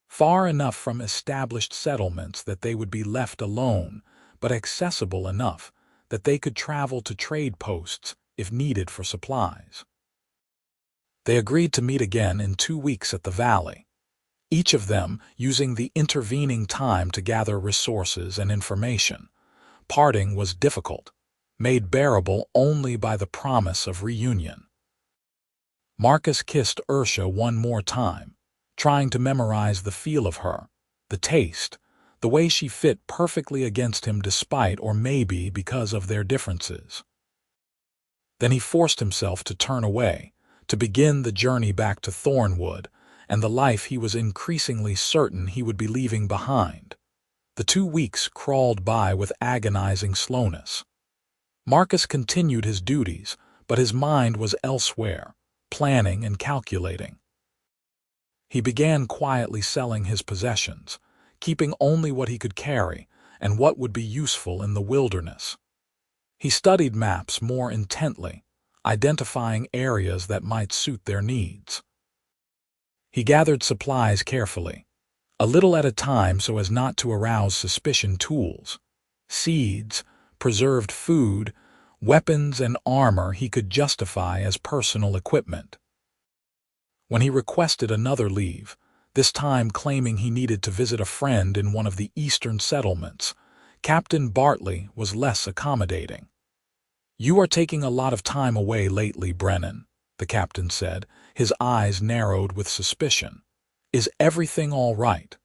far enough from established settlements that they would be left alone, but accessible enough that they could travel to trade posts if needed for supplies. They agreed to meet again in 2 weeks at the valley, each of them using the intervening time to gather resources and information. Parting was difficult, made bearable only by the promise of reunion. Marcus kissed Ursula one more time, trying to memorize the feel of her, the taste, the way she fit perfectly against him despite or maybe because of their differences. Then he forced himself to turn away, to begin the journey back to Thornwood and the life he was increasingly certain he would be leaving behind. The 2 weeks crawled by with agonizing slowness. Marcus continued his duties, but his mind was elsewhere, planning and calculating. He began quietly selling his possessions, keeping only what he could carry and what would be useful in the wilderness. He studied maps more intently, identifying areas that might suit their needs. He gathered supplies carefully, a little at a time so as not to arouse suspicion: tools, seeds, preserved food, weapons and armor he could justify as personal equipment. When he requested another leave, this time claiming he needed to visit a friend in one of the eastern settlements, Captain Bartley was less accommodating. "You are taking a lot of time away lately, Brennan," the captain said, his eyes narrowed with suspicion. "Is everything all right?"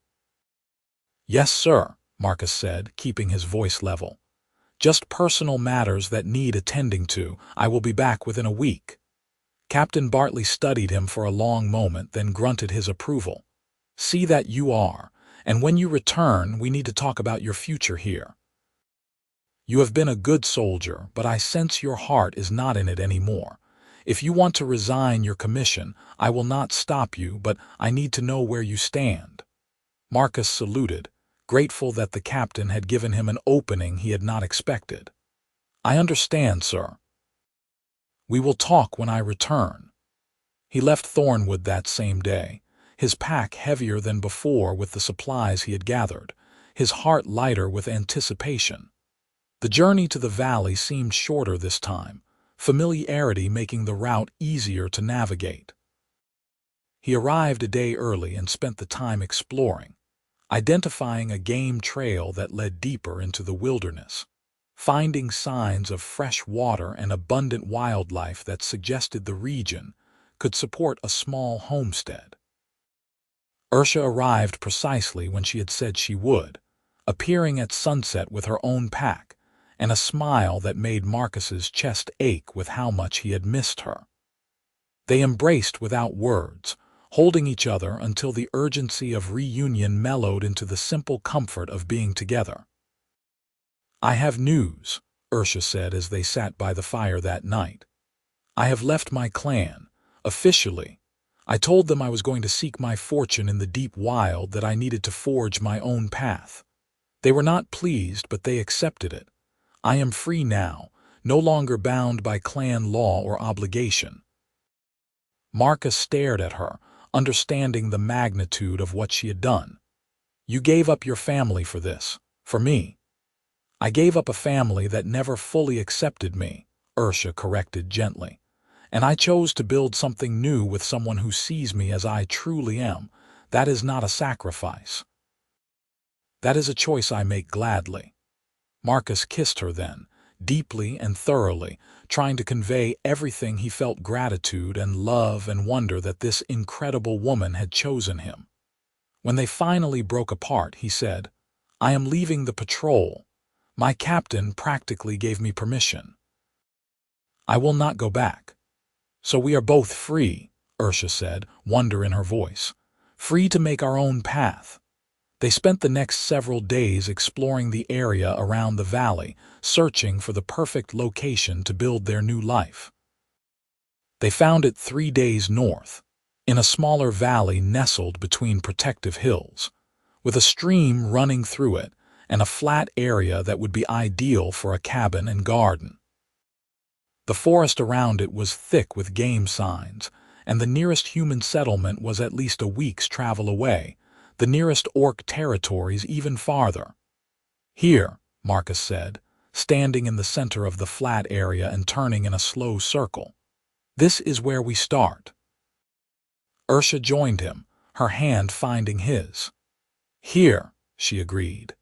"Yes, sir," Marcus said, keeping his voice level. "Just personal matters that need attending to. I will be back within a week." Captain Bartley studied him for a long moment, then grunted his approval. "See that you are, and when you return, we need to talk about your future here. You have been a good soldier, but I sense your heart is not in it anymore. If you want to resign your commission, I will not stop you, but I need to know where you stand." Marcus saluted, grateful that the captain had given him an opening he had not expected. "I understand, sir. We will talk when I return." He left Thornwood that same day, his pack heavier than before with the supplies he had gathered, his heart lighter with anticipation. The journey to the valley seemed shorter this time, familiarity making the route easier to navigate. He arrived a day early and spent the time exploring, identifying a game trail that led deeper into the wilderness, finding signs of fresh water and abundant wildlife that suggested the region could support a small homestead. Ursula arrived precisely when she had said she would, appearing at sunset with her own pack, and a smile that made Marcus's chest ache with how much he had missed her. They embraced without words, holding each other until the urgency of reunion mellowed into the simple comfort of being together. "I have news," Ursula said as they sat by the fire that night. "I have left my clan, officially. I told them I was going to seek my fortune in the deep wild, that I needed to forge my own path. They were not pleased, but they accepted it. I am free now, no longer bound by clan law or obligation." Marcus stared at her, understanding the magnitude of what she had done. "You gave up your family for this, for me." "I gave up a family that never fully accepted me," Ursula corrected gently. "And I chose to build something new with someone who sees me as I truly am. That is not a sacrifice. That is a choice I make gladly." Marcus kissed her then, deeply and thoroughly, trying to convey everything he felt: gratitude and love and wonder that this incredible woman had chosen him. When they finally broke apart, he said, "I am leaving the patrol. My captain practically gave me permission. I will not go back." "So we are both free," Ursula said, wonder in her voice. "Free to make our own path." They spent the next several days exploring the area around the valley, searching for the perfect location to build their new life. They found it 3 days north, in a smaller valley nestled between protective hills, with a stream running through it and a flat area that would be ideal for a cabin and garden. The forest around it was thick with game signs, and the nearest human settlement was at least a week's travel away, the nearest orc territories even farther. "Here," Marcus said, standing in the center of the flat area and turning in a slow circle. "This is where we start. Ursula joined him, her hand finding his. "Here," she agreed.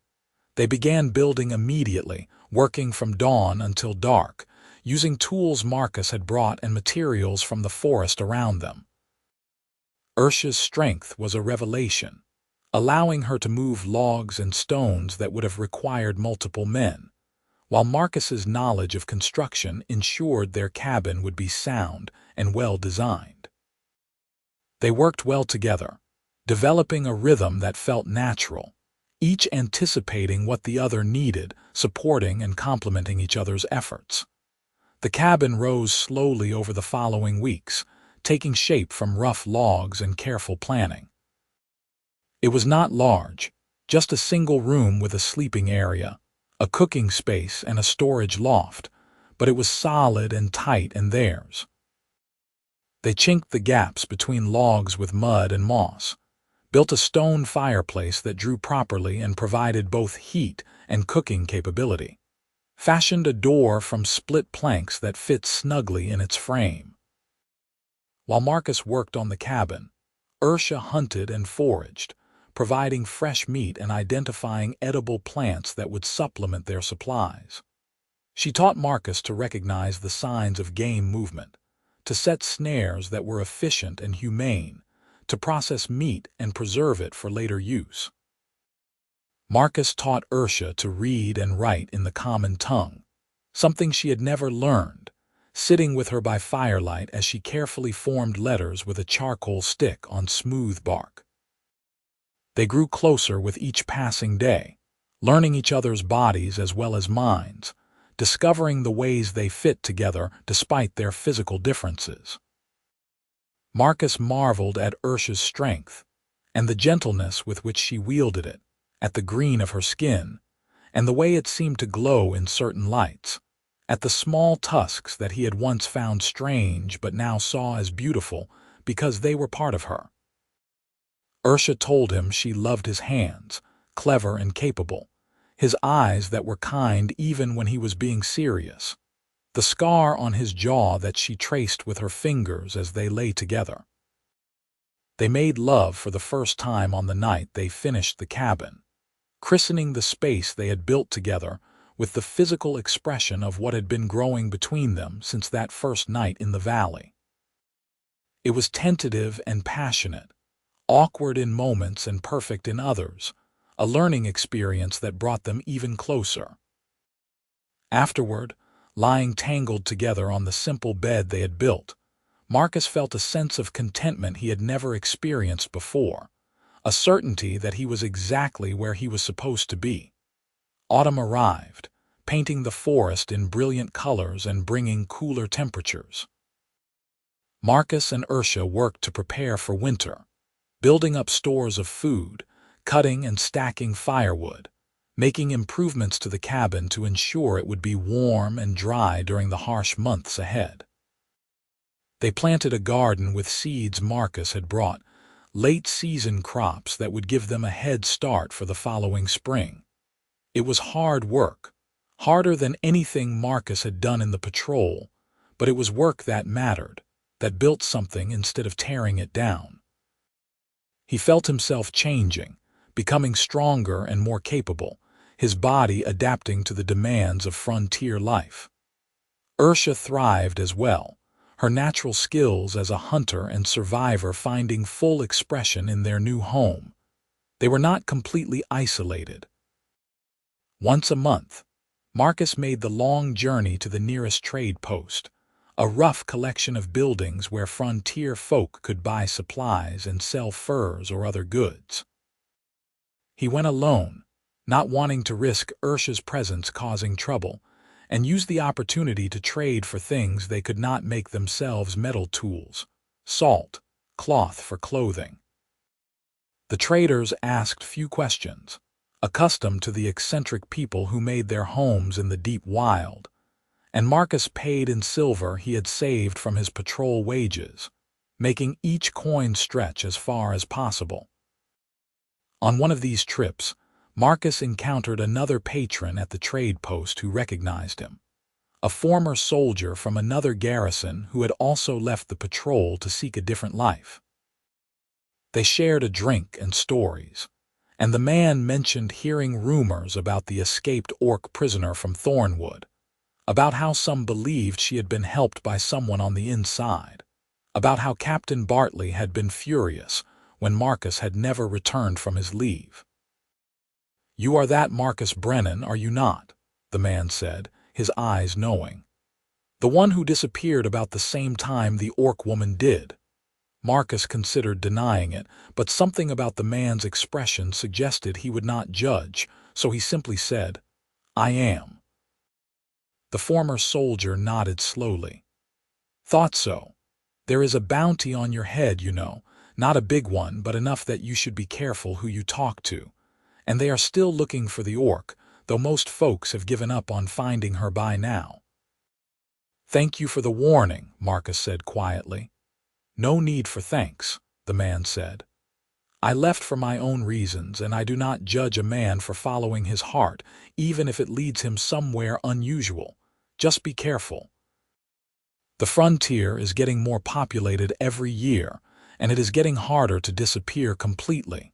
They began building immediately, working from dawn until dark, using tools Marcus had brought and materials from the forest around them. Ursula's strength was a revelation, allowing her to move logs and stones that would have required multiple men, while Marcus's knowledge of construction ensured their cabin would be sound and well designed. They worked well together, developing a rhythm that felt natural, each anticipating what the other needed, supporting and complementing each other's efforts. The cabin rose slowly over the following weeks, taking shape from rough logs and careful planning. It was not large, just a single room with a sleeping area, a cooking space and a storage loft, but it was solid and tight and theirs. They chinked the gaps between logs with mud and moss, built a stone fireplace that drew properly and provided both heat and cooking capability, fashioned a door from split planks that fit snugly in its frame. While Marcus worked on the cabin, Ursula hunted and foraged, providing fresh meat and identifying edible plants that would supplement their supplies. She taught Marcus to recognize the signs of game movement, to set snares that were efficient and humane, to process meat and preserve it for later use. Marcus taught Ursula to read and write in the common tongue, something she had never learned, sitting with her by firelight as she carefully formed letters with a charcoal stick on smooth bark. They grew closer with each passing day, learning each other's bodies as well as minds, discovering the ways they fit together despite their physical differences. Marcus marveled at Ursula's strength, and the gentleness with which she wielded it, at the green of her skin, and the way it seemed to glow in certain lights, at the small tusks that he had once found strange but now saw as beautiful because they were part of her. Ursula told him she loved his hands, clever and capable, his eyes that were kind even when he was being serious, the scar on his jaw that she traced with her fingers as they lay together. They made love for the first time on the night they finished the cabin, christening the space they had built together with the physical expression of what had been growing between them since that first night in the valley. It was tentative and passionate, awkward in moments and perfect in others, a learning experience that brought them even closer. Afterward, lying tangled together on the simple bed they had built, Marcus felt a sense of contentment he had never experienced before, a certainty that he was exactly where he was supposed to be. Autumn arrived, painting the forest in brilliant colors and bringing cooler temperatures. Marcus and Ursula worked to prepare for winter, building up stores of food, cutting and stacking firewood, making improvements to the cabin to ensure it would be warm and dry during the harsh months ahead. They planted a garden with seeds Marcus had brought, late-season crops that would give them a head start for the following spring. It was hard work, harder than anything Marcus had done in the patrol, but it was work that mattered, that built something instead of tearing it down. He felt himself changing, becoming stronger and more capable, his body adapting to the demands of frontier life. Ursula thrived as well, her natural skills as a hunter and survivor finding full expression in their new home. They were not completely isolated. Once a month, Marcus made the long journey to the nearest trade post, a rough collection of buildings where frontier folk could buy supplies and sell furs or other goods. He went alone, not wanting to risk Ursula's presence causing trouble, and used the opportunity to trade for things they could not make themselves: metal tools, salt, cloth for clothing. The traders asked few questions, accustomed to the eccentric people who made their homes in the deep wild, and Marcus paid in silver he had saved from his patrol wages, making each coin stretch as far as possible. On one of these trips, Marcus encountered another patron at the trade post who recognized him, a former soldier from another garrison who had also left the patrol to seek a different life. They shared a drink and stories, and the man mentioned hearing rumors about the escaped orc prisoner from Thornwood, about how some believed she had been helped by someone on the inside, about how Captain Bartley had been furious when Marcus had never returned from his leave. "You are that Marcus Brennan, are you not?" the man said, his eyes knowing. "The one who disappeared about the same time the orc woman did." Marcus considered denying it, but something about the man's expression suggested he would not judge, so he simply said, "I am." The former soldier nodded slowly. "Thought so. There is a bounty on your head, you know, not a big one, but enough that you should be careful who you talk to. And they are still looking for the orc, though most folks have given up on finding her by now." "Thank you for the warning," Marcus said quietly. "No need for thanks," the man said. "I left for my own reasons, and I do not judge a man for following his heart, even if it leads him somewhere unusual. Just be careful. The frontier is getting more populated every year, and it is getting harder to disappear completely."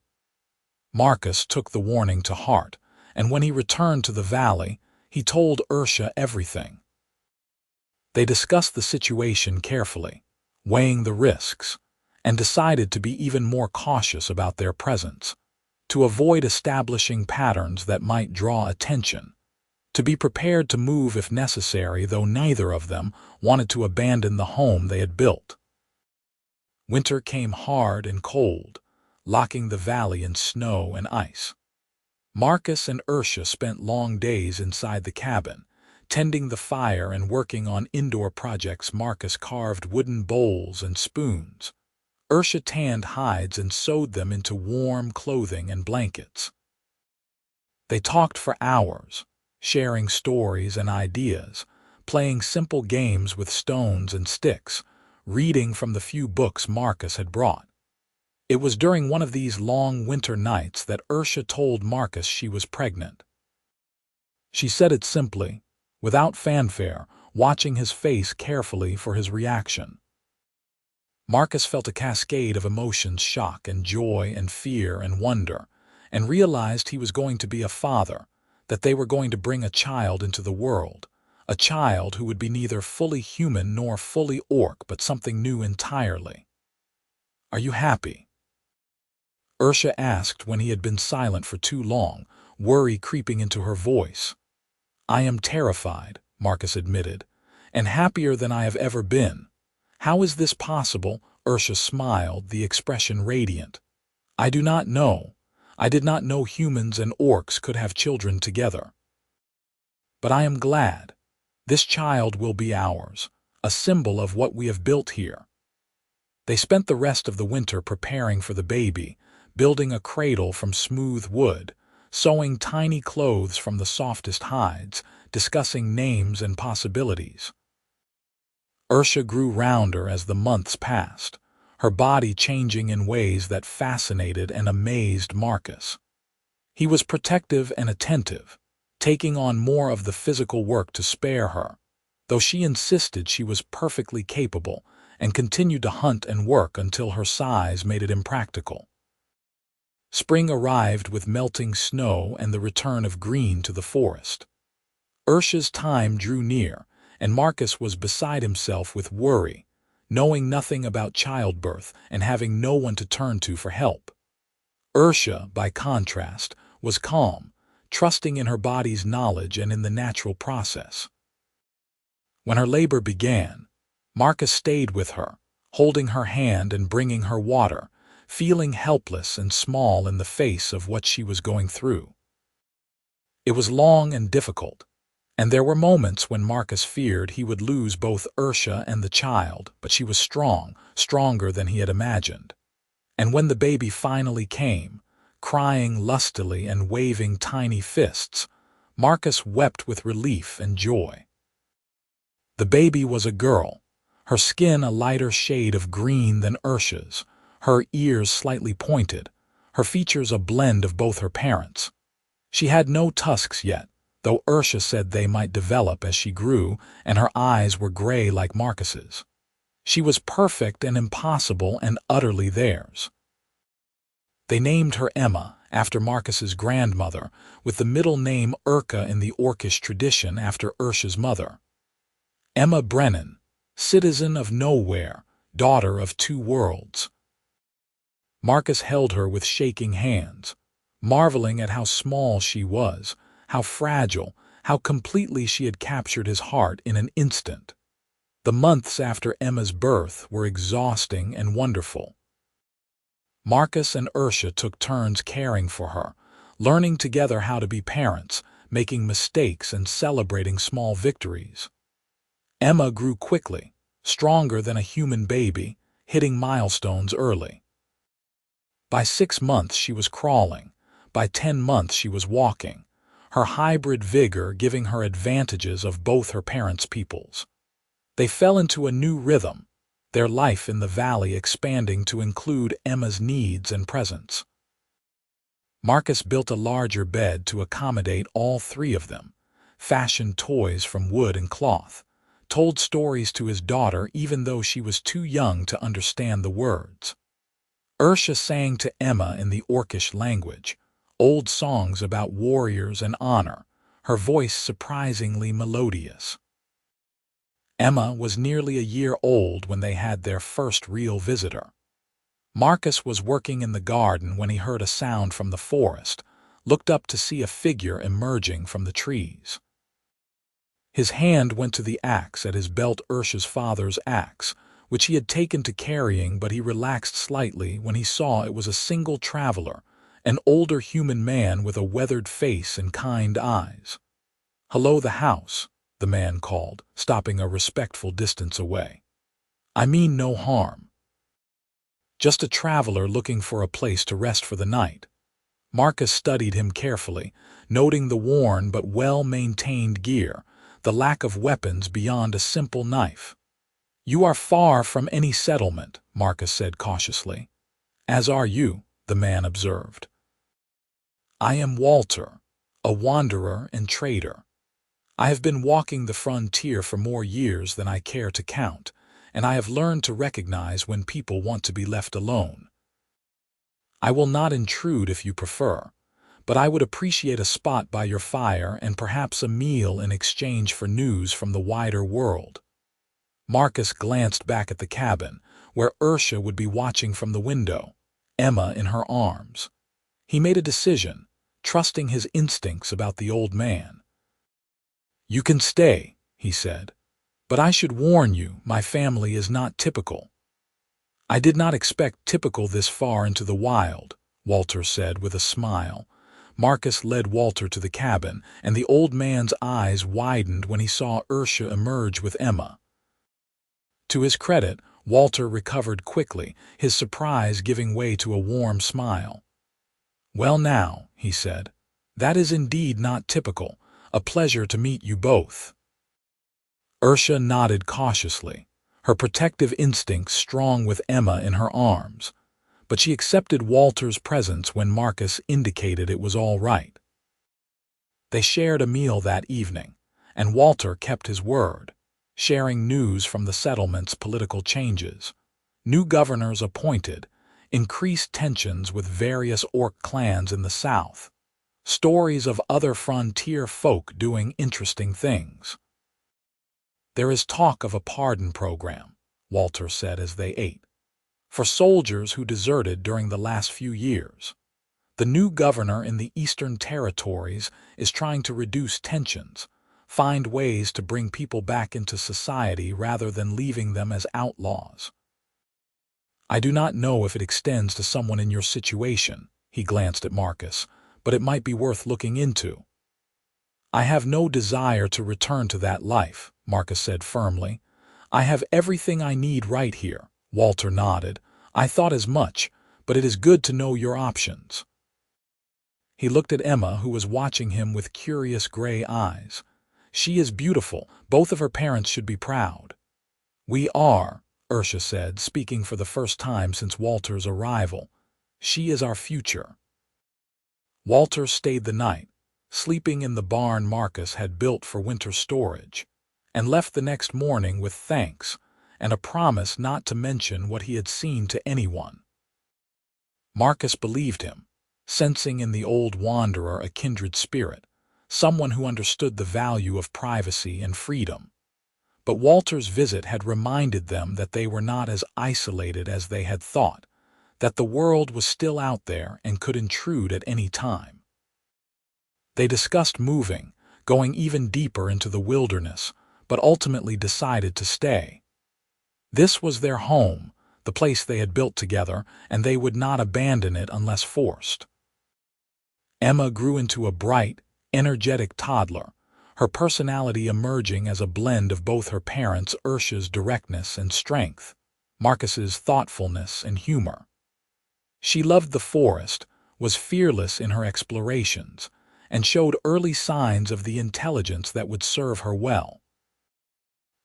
Marcus took the warning to heart, and when he returned to the valley, he told Ursha everything. They discussed the situation carefully, weighing the risks, and decided to be even more cautious about their presence, to avoid establishing patterns that might draw attention, to be prepared to move if necessary, though neither of them wanted to abandon the home they had built. Winter came hard and cold, locking the valley in snow and ice. Marcus and Ursha spent long days inside the cabin, tending the fire and working on indoor projects. Marcus carved wooden bowls and spoons. Ursha tanned hides and sewed them into warm clothing and blankets. They talked for hours, sharing stories and ideas, playing simple games with stones and sticks, reading from the few books Marcus had brought. It was during one of these long winter nights that Ursha told Marcus she was pregnant. She said it simply, without fanfare, watching his face carefully for his reaction. Marcus felt a cascade of emotions: shock and joy and fear and wonder, and realized he was going to be a father, that they were going to bring a child into the world, a child who would be neither fully human nor fully orc, but something new entirely. "Are you happy?" Ursha asked when he had been silent for too long, worry creeping into her voice. "I am terrified," Marcus admitted, "and happier than I have ever been." "How is this possible?" Ursha smiled, the expression radiant. "I do not know. I did not know humans and orcs could have children together. But I am glad. This child will be ours, a symbol of what we have built here." They spent the rest of the winter preparing for the baby, building a cradle from smooth wood, sewing tiny clothes from the softest hides, discussing names and possibilities. Ursha grew rounder as the months passed, her body changing in ways that fascinated and amazed Marcus. He was protective and attentive, taking on more of the physical work to spare her, though she insisted she was perfectly capable and continued to hunt and work until her size made it impractical. Spring arrived with melting snow and the return of green to the forest. Ursha's time drew near, and Marcus was beside himself with worry, knowing nothing about childbirth and having no one to turn to for help. Ursha, by contrast, was calm, trusting in her body's knowledge and in the natural process. When her labor began, Marcus stayed with her, holding her hand and bringing her water, feeling helpless and small in the face of what she was going through. It was long and difficult, and there were moments when Marcus feared he would lose both Ursha and the child, but she was strong, stronger than he had imagined. And when the baby finally came, crying lustily and waving tiny fists, Marcus wept with relief and joy. The baby was a girl, her skin a lighter shade of green than Ursha's, her ears slightly pointed, her features a blend of both her parents. She had no tusks yet, though Ursha said they might develop as she grew, and her eyes were gray like Marcus's. She was perfect and impossible and utterly theirs. They named her Emma, after Marcus's grandmother, with the middle name Urca in the Orcish tradition after Ursha's mother. Emma Brennan, citizen of nowhere, daughter of two worlds. Marcus held her with shaking hands, marveling at how small she was, how fragile, how completely she had captured his heart in an instant. The months after Emma's birth were exhausting and wonderful. Marcus and Ursha took turns caring for her, learning together how to be parents, making mistakes and celebrating small victories. Emma grew quickly, stronger than a human baby, hitting milestones early. By 6 months she was crawling, by 10 months she was walking, her hybrid vigor giving her advantages of both her parents' peoples. They fell into a new rhythm, their life in the valley expanding to include Emma's needs and presence. Marcus built a larger bed to accommodate all three of them, fashioned toys from wood and cloth, told stories to his daughter even though she was too young to understand the words. Ursha sang to Emma in the Orcish language, old songs about warriors and honor, her voice surprisingly melodious. Emma was nearly a year old when they had their first real visitor. Marcus was working in the garden when he heard a sound from the forest, looked up to see a figure emerging from the trees. His hand went to the axe at his belt, Ursha's father's axe, which he had taken to carrying, but he relaxed slightly when he saw it was a single traveler, an older human man with a weathered face and kind eyes. "Hello, the house," the man called, stopping a respectful distance away. "I mean no harm. Just a traveler looking for a place to rest for the night." Marcus studied him carefully, noting the worn but well-maintained gear, the lack of weapons beyond a simple knife. "You are far from any settlement," Marcus said cautiously. "As are you," the man observed. "I am Walter, a wanderer and trader. I have been walking the frontier for more years than I care to count, and I have learned to recognize when people want to be left alone. I will not intrude if you prefer, but I would appreciate a spot by your fire and perhaps a meal in exchange for news from the wider world." Marcus glanced back at the cabin, where Ursha would be watching from the window, Emma in her arms. He made a decision, trusting his instincts about the old man. "You can stay," he said, "but I should warn you, my family is not typical." "I did not expect typical this far into the wild," Walter said with a smile. Marcus led Walter to the cabin, and the old man's eyes widened when he saw Ursha emerge with Emma. To his credit, Walter recovered quickly, his surprise giving way to a warm smile. "Well now," he said, "that is indeed not typical. A pleasure to meet you both." Ursha nodded cautiously, her protective instincts strong with Emma in her arms, but she accepted Walter's presence when Marcus indicated it was all right. They shared a meal that evening, and Walter kept his word, sharing news from the settlement's political changes, new governors appointed, increased tensions with various Orc clans in the south, stories of other frontier folk doing interesting things. "There is talk of a pardon program," Walter said as they ate, "for soldiers who deserted during the last few years. The new governor in the Eastern Territories is trying to reduce tensions, find ways to bring people back into society rather than leaving them as outlaws. I do not know if it extends to someone in your situation," he glanced at Marcus, "but it might be worth looking into." "I have no desire to return to that life," Marcus said firmly. "I have everything I need right here." Walter nodded. "I thought as much, but it is good to know your options." He looked at Emma, who was watching him with curious gray eyes. "She is beautiful. Both of her parents should be proud." "We are," Ursha said, speaking for the first time since Walter's arrival. "She is our future." Walter stayed the night, sleeping in the barn Marcus had built for winter storage, and left the next morning with thanks and a promise not to mention what he had seen to anyone. Marcus believed him, sensing in the old wanderer a kindred spirit, someone who understood the value of privacy and freedom. But Walter's visit had reminded them that they were not as isolated as they had thought, that the world was still out there and could intrude at any time. They discussed moving, going even deeper into the wilderness, but ultimately decided to stay. This was their home, the place they had built together, and they would not abandon it unless forced. Emma grew into a bright, energetic toddler, her personality emerging as a blend of both her parents' Ursha's directness and strength, Marcus's thoughtfulness and humor. She loved the forest, was fearless in her explorations, and showed early signs of the intelligence that would serve her well.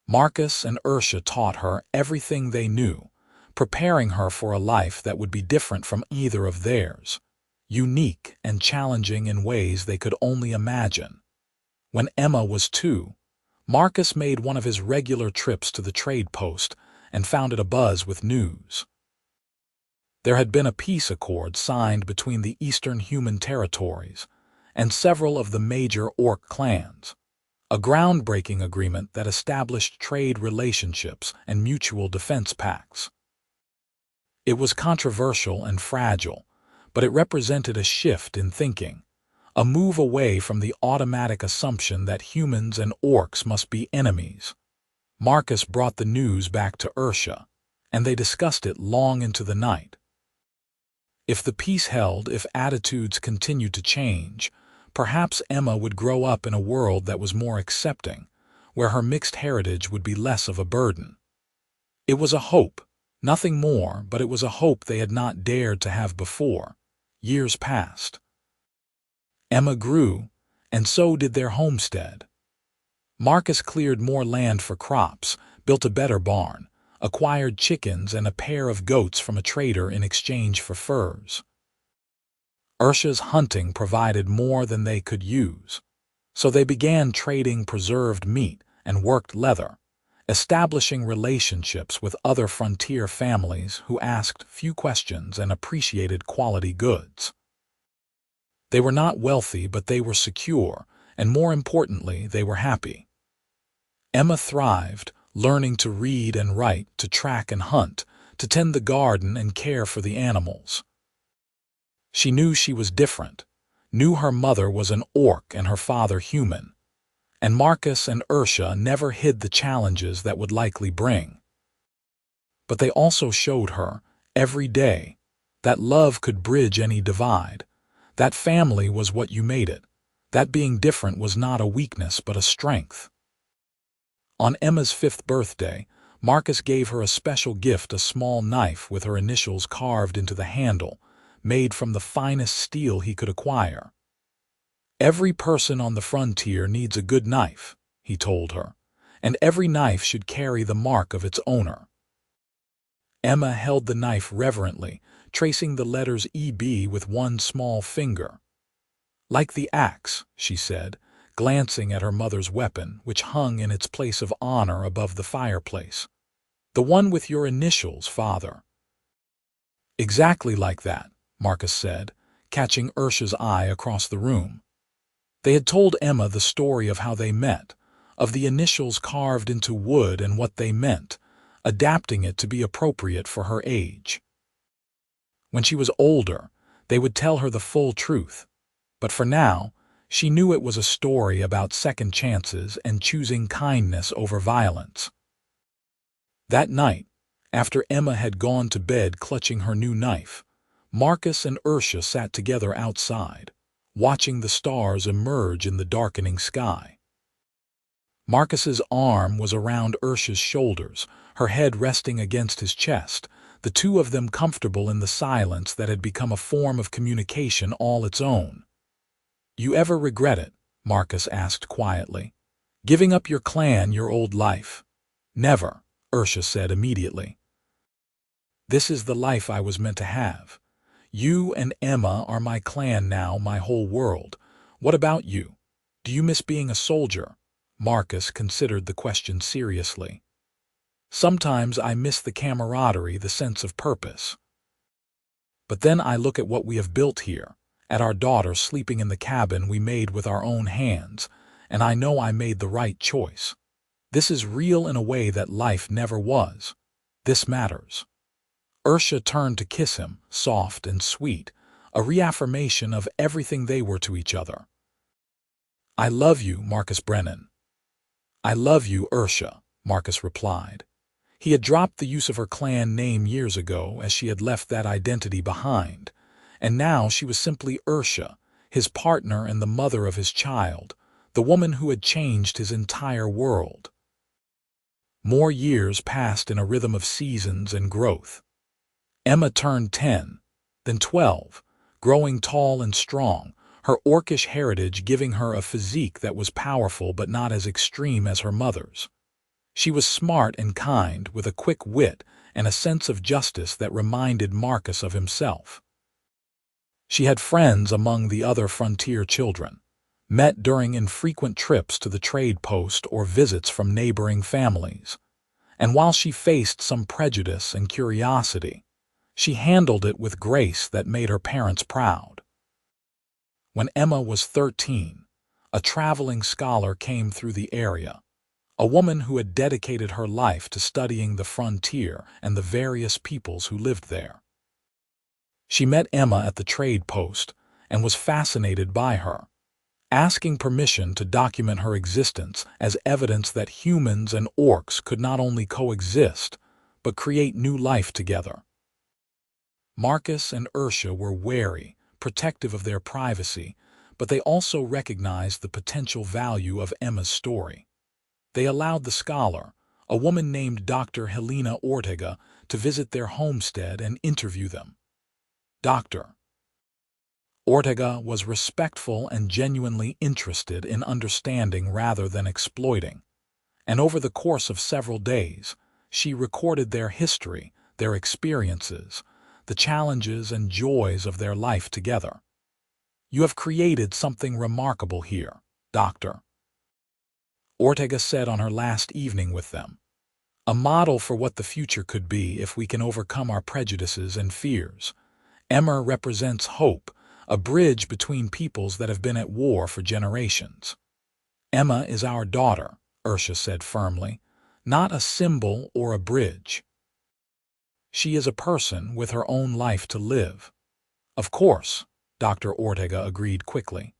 Marcus and Ursha taught her everything they knew, preparing her for a life that would be different from either of theirs, unique and challenging in ways they could only imagine. When Emma was 2, Marcus made one of his regular trips to the trade post and found it abuzz with news. There had been a peace accord signed between the Eastern Human Territories and several of the major Orc clans, a groundbreaking agreement that established trade relationships and mutual defense pacts. It was controversial and fragile, but it represented a shift in thinking, a move away from the automatic assumption that humans and orcs must be enemies. Marcus brought the news back to Ursha, and they discussed it long into the night. If the peace held, if attitudes continued to change, perhaps Emma would grow up in a world that was more accepting, where her mixed heritage would be less of a burden. It was a hope, nothing more, but it was a hope they had not dared to have before. Years passed. Emma grew, and so did their homestead. Marcus cleared more land for crops, built a better barn, acquired chickens and a pair of goats from a trader in exchange for furs. Ursha's hunting provided more than they could use, so they began trading preserved meat and worked leather, establishing relationships with other frontier families who asked few questions and appreciated quality goods. They were not wealthy, but they were secure, and more importantly, they were happy. Emma thrived, learning to read and write, to track and hunt, to tend the garden and care for the animals. She knew she was different, knew her mother was an orc and her father human, and Marcus and Ursha never hid the challenges that would likely bring. But they also showed her, every day, that love could bridge any divide, that family was what you made it, that being different was not a weakness but a strength. On Emma's 5th birthday, Marcus gave her a special gift, a small knife with her initials carved into the handle, made from the finest steel he could acquire. "Every person on the frontier needs a good knife," he told her, "and every knife should carry the mark of its owner." Emma held the knife reverently, tracing the letters EB with one small finger. "Like the axe," she said, glancing at her mother's weapon, which hung in its place of honor above the fireplace. "The one with your initials, father." "Exactly like that," Marcus said, catching Ursha's eye across the room. They had told Emma the story of how they met, of the initials carved into wood and what they meant, adapting it to be appropriate for her age. When she was older, they would tell her the full truth, but for now, she knew it was a story about second chances and choosing kindness over violence. That night, after Emma had gone to bed clutching her new knife, Marcus and Ursha sat together outside, watching the stars emerge in the darkening sky. Marcus's arm was around Ursha's shoulders, her head resting against his chest, the two of them comfortable in the silence that had become a form of communication all its own. "You ever regret it?" Marcus asked quietly. "Giving up your clan, your old life?" "Never," Ursha said immediately. "This is the life I was meant to have. You and Emma are my clan now, my whole world. What about you? Do you miss being a soldier?" Marcus considered the question seriously. "Sometimes I miss the camaraderie, the sense of purpose." But then I look at what we have built here, at our daughter sleeping in the cabin we made with our own hands, and I know I made the right choice. This is real in a way that life never was. This matters." Ursha turned to kiss him, soft and sweet, a reaffirmation of everything they were to each other. "I love you, Marcus Brennan." "I love you, Ursha," Marcus replied. He had dropped the use of her clan name years ago as she had left that identity behind, and now she was simply Ursha, his partner and the mother of his child, the woman who had changed his entire world. More years passed in a rhythm of seasons and growth. Emma turned 10, then 12, growing tall and strong, her orcish heritage giving her a physique that was powerful but not as extreme as her mother's. She was smart and kind, with a quick wit and a sense of justice that reminded Marcus of himself. She had friends among the other frontier children, met during infrequent trips to the trade post or visits from neighboring families. And while she faced some prejudice and curiosity, she handled it with grace that made her parents proud. When Emma was 13, a traveling scholar came through the area, a woman who had dedicated her life to studying the frontier and the various peoples who lived there. She met Emma at the trade post and was fascinated by her, asking permission to document her existence as evidence that humans and orcs could not only coexist, but create new life together. Marcus and Ursha were wary, protective of their privacy, but they also recognized the potential value of Emma's story. They allowed the scholar, a woman named Dr. Helena Ortega, to visit their homestead and interview them. Dr. Ortega was respectful and genuinely interested in understanding rather than exploiting, and over the course of several days, she recorded their history, their experiences, the challenges and joys of their life together. "You have created something remarkable here, Doctor," Ortega said on her last evening with them. "A model for what the future could be if we can overcome our prejudices and fears. Emma represents hope, a bridge between peoples that have been at war for generations." "Emma is our daughter," Ursha said firmly, "not a symbol or a bridge. She is a person with her own life to live." "Of course," Dr. Ortega agreed quickly.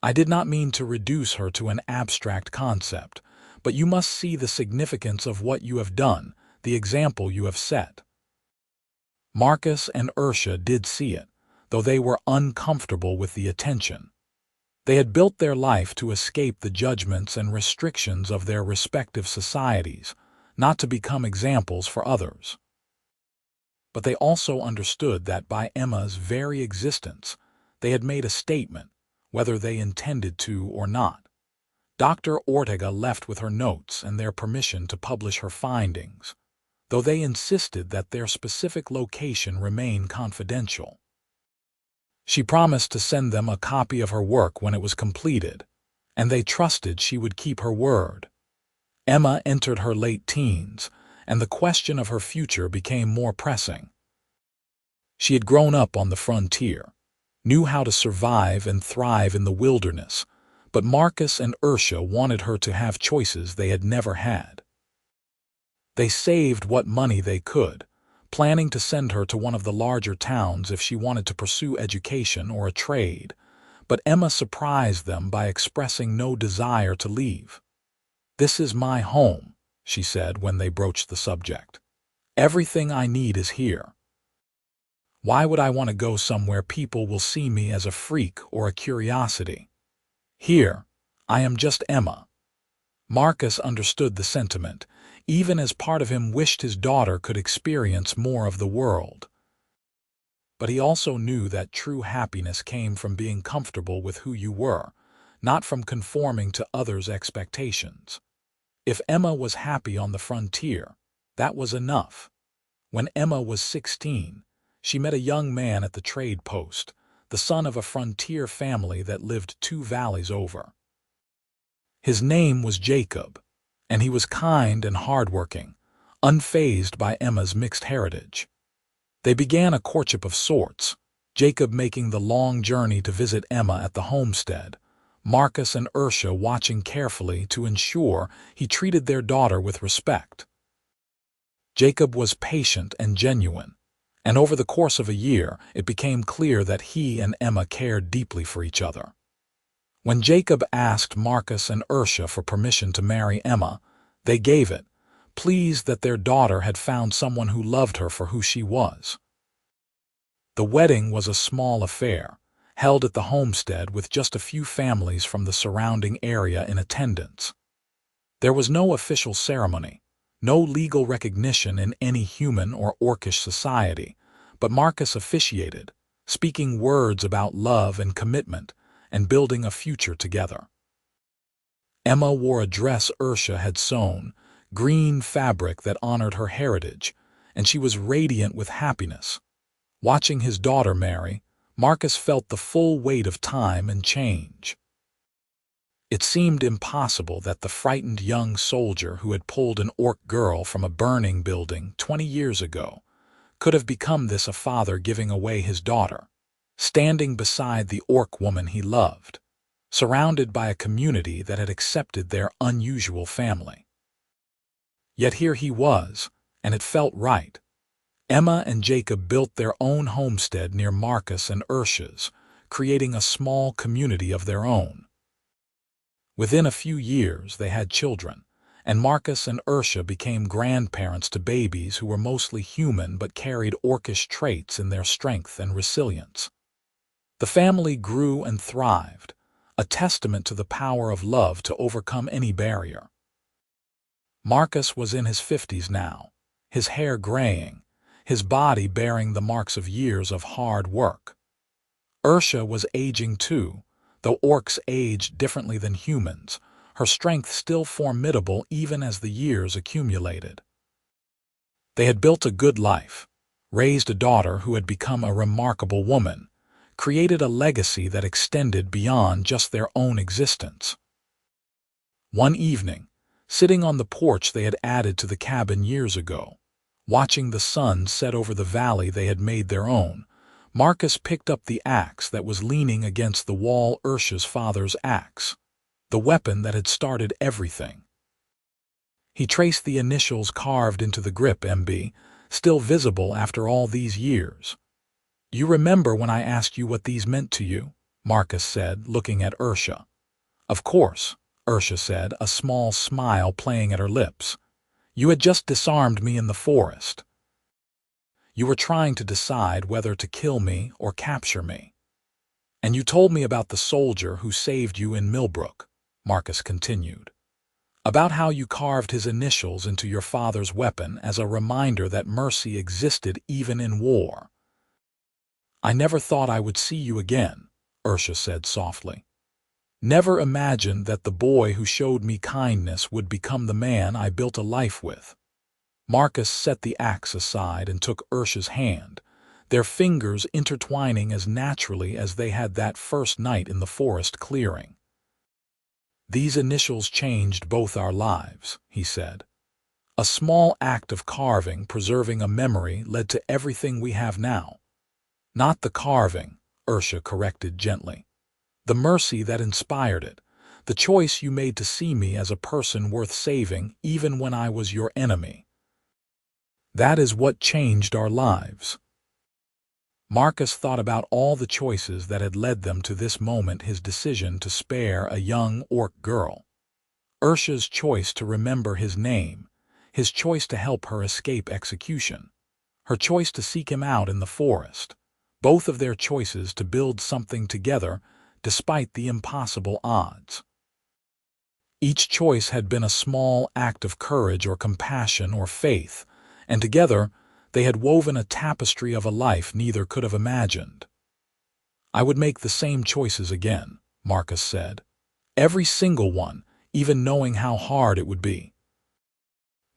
"I did not mean to reduce her to an abstract concept, but you must see the significance of what you have done, the example you have set." Marcus and Ursha did see it, though they were uncomfortable with the attention. They had built their life to escape the judgments and restrictions of their respective societies, not to become examples for others. But they also understood that by Emma's very existence, they had made a statement, whether they intended to or not. Dr. Ortega left with her notes and their permission to publish her findings, though they insisted that their specific location remain confidential. She promised to send them a copy of her work when it was completed, and they trusted she would keep her word. Emma entered her late teens, and the question of her future became more pressing. She had grown up on the frontier, knew how to survive and thrive in the wilderness, but Marcus and Ursha wanted her to have choices they had never had. They saved what money they could, planning to send her to one of the larger towns if she wanted to pursue education or a trade, but Emma surprised them by expressing no desire to leave. "This is my home," she said when they broached the subject. "Everything I need is here. Why would I want to go somewhere people will see me as a freak or a curiosity? Here, I am just Emma." Marcus understood the sentiment, even as part of him wished his daughter could experience more of the world. But he also knew that true happiness came from being comfortable with who you were, not from conforming to others' expectations. If Emma was happy on the frontier, that was enough. When Emma was 16, she met a young man at the trade post, the son of a frontier family that lived 2 valleys over. His name was Jacob, and he was kind and hardworking, unfazed by Emma's mixed heritage. They began a courtship of sorts, Jacob making the long journey to visit Emma at the homestead, Marcus and Ursula watching carefully to ensure he treated their daughter with respect. Jacob was patient and genuine, and over the course of a year it became clear that he and Emma cared deeply for each other. When Jacob asked Marcus and Ursula for permission to marry Emma, they gave it, pleased that their daughter had found someone who loved her for who she was. The wedding was a small affair, held at the homestead with just a few families from the surrounding area in attendance. There was no official ceremony, no legal recognition in any human or orcish society, but Marcus officiated, speaking words about love and commitment and building a future together. Emma wore a dress Ursula had sewn, green fabric that honored her heritage, and she was radiant with happiness. Watching his daughter marry, Marcus felt the full weight of time and change. It seemed impossible that the frightened young soldier who had pulled an orc girl from a burning building 20 years ago could have become a father giving away his daughter, standing beside the orc woman he loved, surrounded by a community that had accepted their unusual family. Yet here he was, and it felt right. Emma and Jacob built their own homestead near Marcus and Ursula's, creating a small community of their own. Within a few years they had children, and Marcus and Ursula became grandparents to babies who were mostly human but carried orcish traits in their strength and resilience. The family grew and thrived, a testament to the power of love to overcome any barrier. Marcus was in his 50s now, his hair graying, his body bearing the marks of years of hard work. Ursula was aging too, though orcs aged differently than humans, her strength still formidable even as the years accumulated. They had built a good life, raised a daughter who had become a remarkable woman, created a legacy that extended beyond just their own existence. One evening, sitting on the porch they had added to the cabin years ago, watching the sun set over the valley they had made their own, Marcus picked up the axe that was leaning against the wall, Ursula's father's axe, the weapon that had started everything. He traced the initials carved into the grip, MB, still visible after all these years. "You remember when I asked you what these meant to you?" Marcus said, looking at Ursula. "Of course," Ursula said, a small smile playing at her lips. "You had just disarmed me in the forest. You were trying to decide whether to kill me or capture me. And you told me about the soldier who saved you in Millbrook," Marcus continued. "About how you carved his initials into your father's weapon as a reminder that mercy existed even in war." "I never thought I would see you again," Ursula said softly. "Never imagined that the boy who showed me kindness would become the man I built a life with." Marcus set the axe aside and took Ursula's hand, their fingers intertwining as naturally as they had that first night in the forest clearing. "These initials changed both our lives," he said. "A small act of carving, preserving a memory, led to everything we have now." "Not the carving," Ursula corrected gently. "The mercy that inspired it, the choice you made to see me as a person worth saving even when I was your enemy. That is what changed our lives." Marcus thought about all the choices that had led them to this moment, his decision to spare a young orc girl, Ursula's choice to remember his name, his choice to help her escape execution, her choice to seek him out in the forest, both of their choices to build something together despite the impossible odds. Each choice had been a small act of courage or compassion or faith, and together they had woven a tapestry of a life neither could have imagined. "I would make the same choices again," Marcus said. "Every single one, even knowing how hard it would be.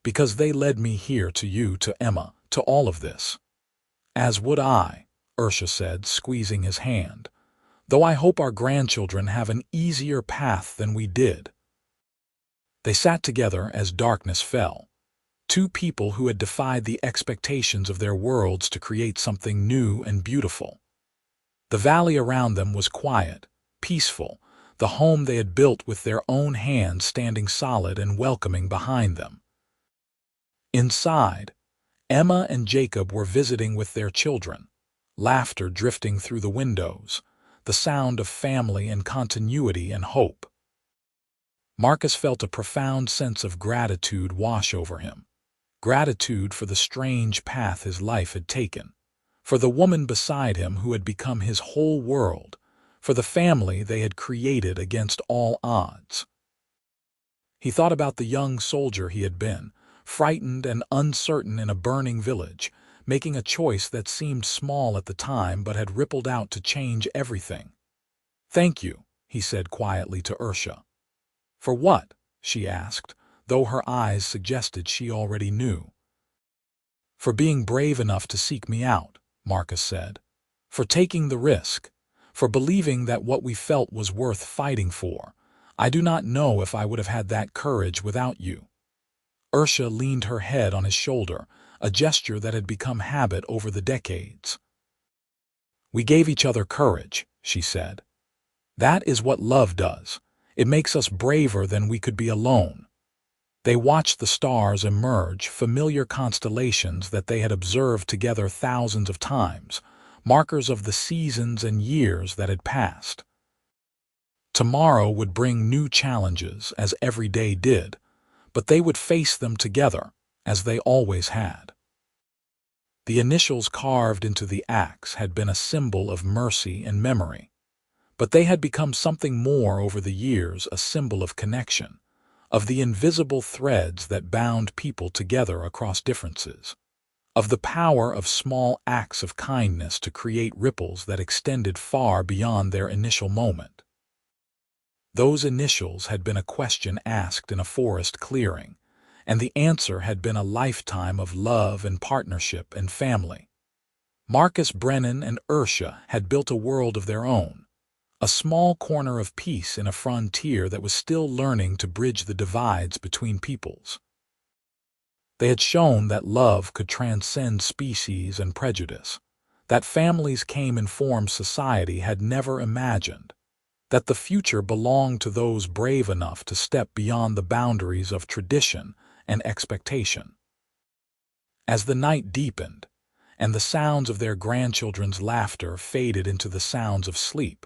Because they led me here, to you, to Emma, to all of this." "As would I," Ursula said, squeezing his hand, "though I hope our grandchildren have an easier path than we did." They sat together as darkness fell. Two people who had defied the expectations of their worlds to create something new and beautiful. The valley around them was quiet, peaceful, the home they had built with their own hands standing solid and welcoming behind them. Inside, Emma and Jacob were visiting with their children, laughter drifting through the windows, the sound of family and continuity and hope. Marcus felt a profound sense of gratitude wash over him. Gratitude for the strange path his life had taken, for the woman beside him who had become his whole world, for the family they had created against all odds. He thought about the young soldier he had been, frightened and uncertain in a burning village, making a choice that seemed small at the time but had rippled out to change everything. "Thank you," he said quietly to Ursula. "For what?" she asked, though her eyes suggested she already knew. "For being brave enough to seek me out," Marcus said. "For taking the risk. For believing that what we felt was worth fighting for. I do not know if I would have had that courage without you." Ursula leaned her head on his shoulder, a gesture that had become habit over the decades. "We gave each other courage," she said. "That is what love does. It makes us braver than we could be alone." They watched the stars emerge, familiar constellations that they had observed together thousands of times, markers of the seasons and years that had passed. Tomorrow would bring new challenges, as every day did, but they would face them together, as they always had. The initials carved into the axe had been a symbol of mercy and memory, but they had become something more over the years, a symbol of connection, of the invisible threads that bound people together across differences, of the power of small acts of kindness to create ripples that extended far beyond their initial moment. Those initials had been a question asked in a forest clearing, and the answer had been a lifetime of love and partnership and family. Marcus, Brennan, and Ursula had built a world of their own, a small corner of peace in a frontier that was still learning to bridge the divides between peoples. They had shown that love could transcend species and prejudice, that families came in forms society had never imagined, that the future belonged to those brave enough to step beyond the boundaries of tradition and expectation. As the night deepened, and the sounds of their grandchildren's laughter faded into the sounds of sleep,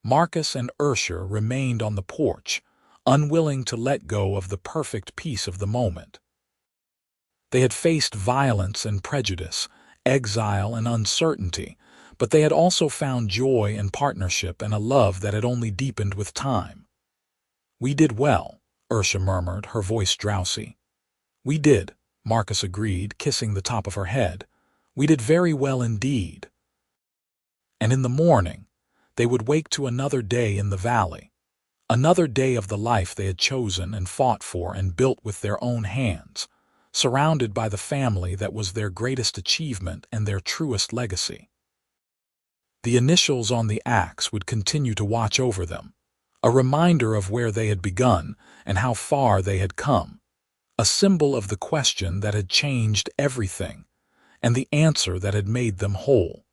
Marcus and Ursula remained on the porch, unwilling to let go of the perfect peace of the moment. They had faced violence and prejudice, exile and uncertainty, but they had also found joy and partnership and a love that had only deepened with time. "We did well," Ursula murmured, her voice drowsy. "We did," Marcus agreed, kissing the top of her head. "We did very well indeed." And in the morning, they would wake to another day in the valley, another day of the life they had chosen and fought for and built with their own hands, surrounded by the family that was their greatest achievement and their truest legacy. The initials on the axe would continue to watch over them, a reminder of where they had begun and how far they had come, a symbol of the question that had changed everything and the answer that had made them whole.